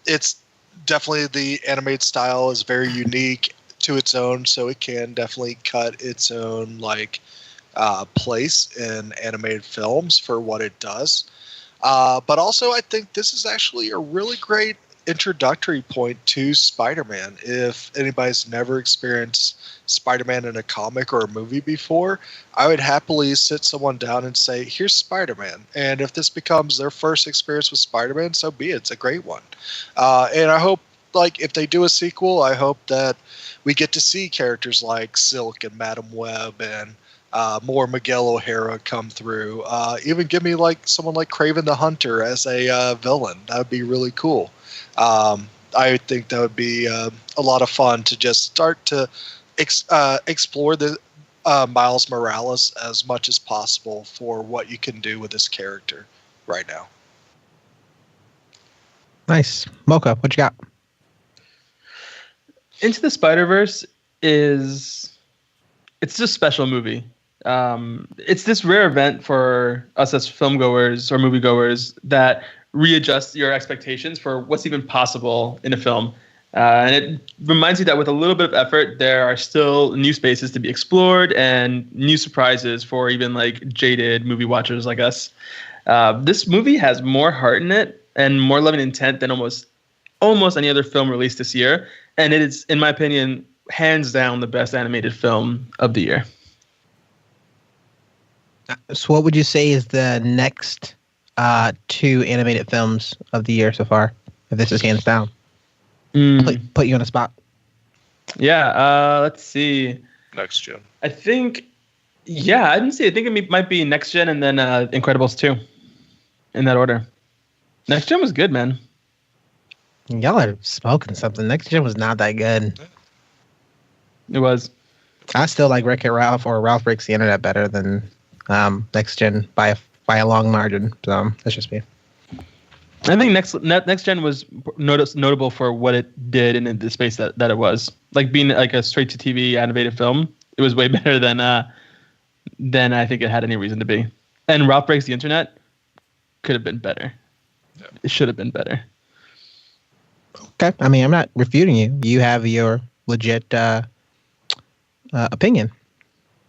It's definitely, the animated style is very unique to its own, so it can definitely cut its own place in animated films for what it does. But also, I think this is actually a really great introductory point to Spider-Man. If anybody's never experienced Spider-Man in a comic or a movie before, I would happily sit someone down and say, here's Spider-Man. And if this becomes their first experience with Spider-Man, so be it. It's a great one. And I hope like if they do a sequel, I hope that we get to see characters like Silk and Madam Web and more Miguel O'Hara come through. Even give me like someone like Kraven the Hunter as a villain. That would be really cool. I think that would be a lot of fun to just start to explore the Miles Morales as much as possible for what you can do with this character right now. Nice. Mocha, what you got? Into the Spider-Verse it's just a special movie. It's this rare event for us as filmgoers or moviegoers that readjusts your expectations for what's even possible in a film. And it reminds you that with a little bit of effort, there are still new spaces to be explored and new surprises for even like jaded movie watchers like us. This movie has more heart in it and more love and intent than almost any other film released this year. And it is, in my opinion, hands down the best animated film of the year. So what would you say is the next 2 animated films of the year so far, if this is hands down? Put you on the spot. Yeah, let's see. Next gen. I think, I didn't see. I think it might be Next Gen and then Incredibles 2 in that order. Next Gen was good, man. Y'all are smoking something. Next Gen was not that good. It was. I still like Wreck-It Ralph or Ralph Breaks the Internet better than Next Gen by a long margin. So that's just me. I think Next Gen was notable for what it did in the space that it was. Like being like a straight to TV animated film, it was way better than I think it had any reason to be. And Ralph Breaks the Internet could have been better. Yeah. It should have been better. Okay, I mean, I'm not refuting you. You have your legit opinion.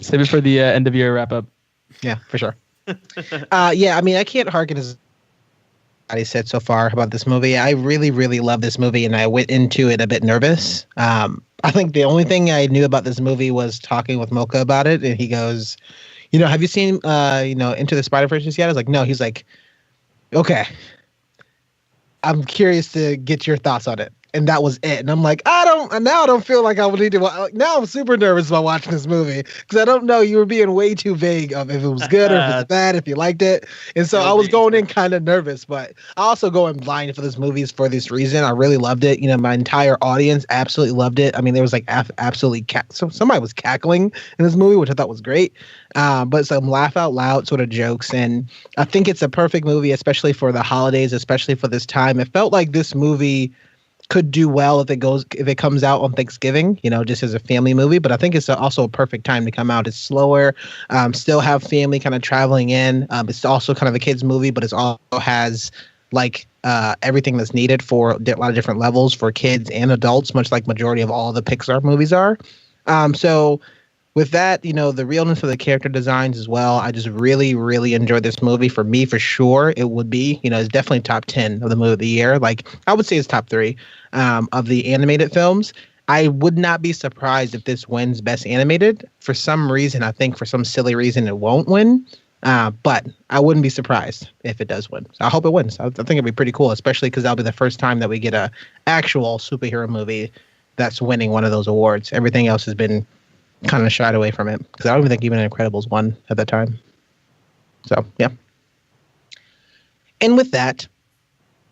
Save it for the end of year wrap up. Yeah, for sure. I mean, I can't hearken as I said so far about this movie. I really, really love this movie, and I went into it a bit nervous. I think the only thing I knew about this movie was talking with Mocha about it, and he goes, have you seen, Into the Spider-Verse yet? I was like, no. He's like, okay. I'm curious to get your thoughts on it. And that was it. And I'm like, I don't feel like I would need to. Now I'm super nervous about watching this movie because I don't know. You were being way too vague of if it was good or if it was bad, if you liked it. And so I was going in kind of nervous, but I also go in blind for this movie for this reason. I really loved it. My entire audience absolutely loved it. I mean, there was like absolutely so somebody was cackling in this movie, which I thought was great. But some laugh out loud sort of jokes. And I think it's a perfect movie, especially for the holidays, especially for this time. It felt like this movie could do well if it comes out on Thanksgiving, just as a family movie. But I think it's also a perfect time to come out. It's slower, still have family kind of traveling in. It's also kind of a kids movie, but it also has like everything that's needed for a lot of different levels for kids and adults, much like majority of all the Pixar movies are. So with that, the realness of the character designs as well, I just really, really enjoyed this movie. For me, for sure, it would be, it's definitely top 10 of the movie of the year. Like, I would say it's top 3 of the animated films. I would not be surprised if this wins Best Animated. For some reason, I think for some silly reason, it won't win. But I wouldn't be surprised if it does win. So I hope it wins. I think it'd be pretty cool, especially because that'll be the first time that we get a actual superhero movie that's winning one of those awards. Everything else has been kind of shied away from it because I don't even think even Incredibles won at that time. So, yeah. And with that,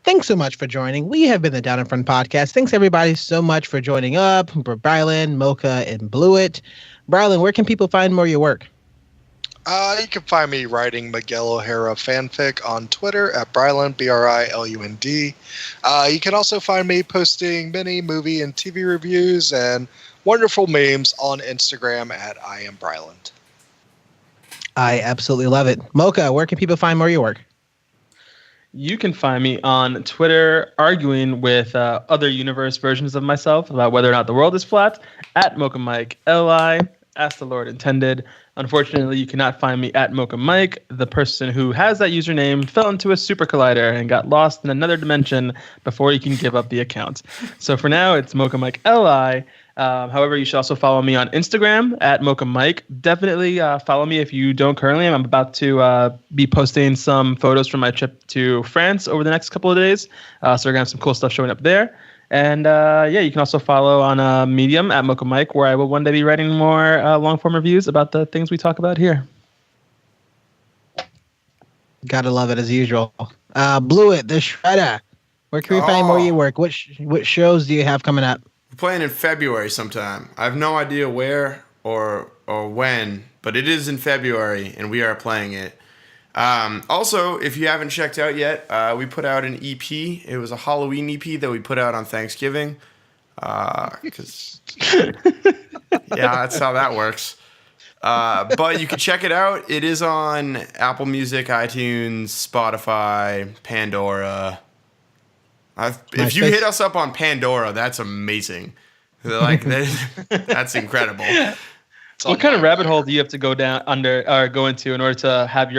thanks so much for joining. We have been the Down in Front Podcast. Thanks, everybody, so much for joining up. For Brylan, Mocha, and Blewitt. Brylan, where can people find more of your work? You can find me writing Miguel O'Hara fanfic on Twitter at Bryland, Brilund. You can also find me posting many movie and TV reviews and wonderful memes on Instagram at I am Bryland. I absolutely love it. Mocha, where can people find more of your work? You can find me on Twitter arguing with other universe versions of myself about whether or not the world is flat at Mocha Mike Li, as the Lord intended. Unfortunately, you cannot find me at Mocha Mike. The person who has that username fell into a super collider and got lost in another dimension before you can give up the account. So for now, it's Mocha Mike Li. However, you should also follow me on Instagram at Mocha Mike. Definitely follow me if you don't currently. I'm about to be posting some photos from my trip to France over the next couple of days. So we're going to have some cool stuff showing up there. And yeah, you can also follow on Medium at Mocha Mike, where I will one day be writing more long form reviews about the things we talk about here. Gotta love it as usual. Blewitt, the Shredder. Where can we find more of your work? What shows do you have coming up? We're playing in February sometime. I have no idea where or when, but it is in February, and we are playing it. Also, if you haven't checked out yet, we put out an EP. It was a Halloween EP that we put out on Thanksgiving. Because yeah, that's how that works. But you can check it out. It is on Apple Music, iTunes, Spotify, Pandora. If you hit us up on Pandora, that's amazing. Like that's incredible. What kind of rabbit hole do you have to go down under or go into in order to have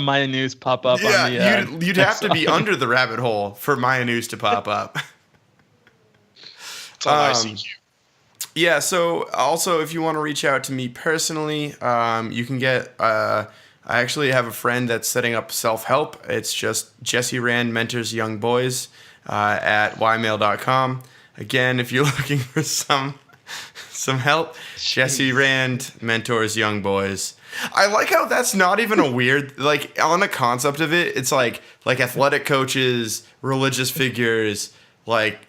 Maya News pop up? Yeah, on the, you'd have to be under the rabbit hole for Maya News to pop up. It's on ICQ. Yeah, so also if you want to reach out to me personally, you can get I actually have a friend that's setting up self-help. It's just Jesse Rand Mentors Young Boys at ymail.com. Again, if you're looking for some help, Jesse Rand Mentors Young Boys. I like how that's not even a weird, like, on the concept of it, it's like athletic coaches, religious figures, like,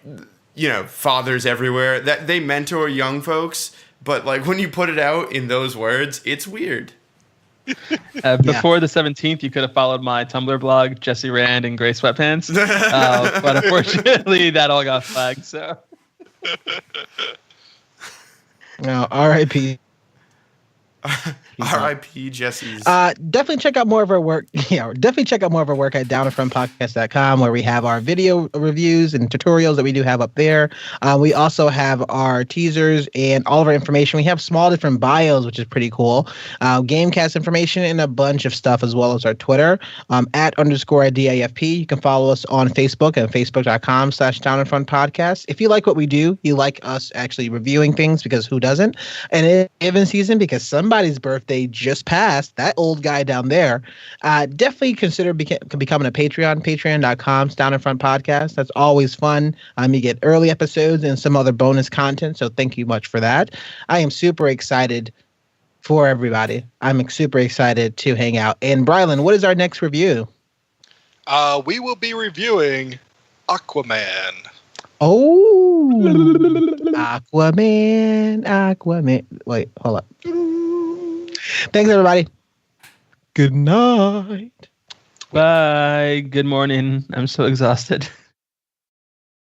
you know, fathers everywhere, that they mentor young folks, but like when you put it out in those words, it's weird. Before the 17th, you could have followed my Tumblr blog, Jesse Rand in gray sweatpants. But unfortunately, that all got flagged. So, no, R.I.P. R.I.P. Jesse's. Definitely check out more of our work. Yeah, definitely check out more of our work at downandfrontpodcast.com, where we have our video reviews and tutorials that we do have up there. We also have our teasers and all of our information. We have small different bios, which is pretty cool. Gamecast information and a bunch of stuff, as well as our Twitter at _DIFP. You can follow us on Facebook at facebook.com/downandfrontpodcast. If you like what we do, you like us actually reviewing things, because who doesn't? And it's given season, because somebody's birthday just passed, that old guy down there, definitely consider becoming a Patreon, patreon.com/Down in Front Podcast. That's always fun. You get early episodes and some other bonus content, so thank you much for that. I am super excited for everybody. I'm super excited to hang out. And Brylan, what is our next review? We will be reviewing Aquaman. Oh, Aquaman. Wait, hold up. Thanks, everybody. Good night. Bye. Good morning. I'm so exhausted.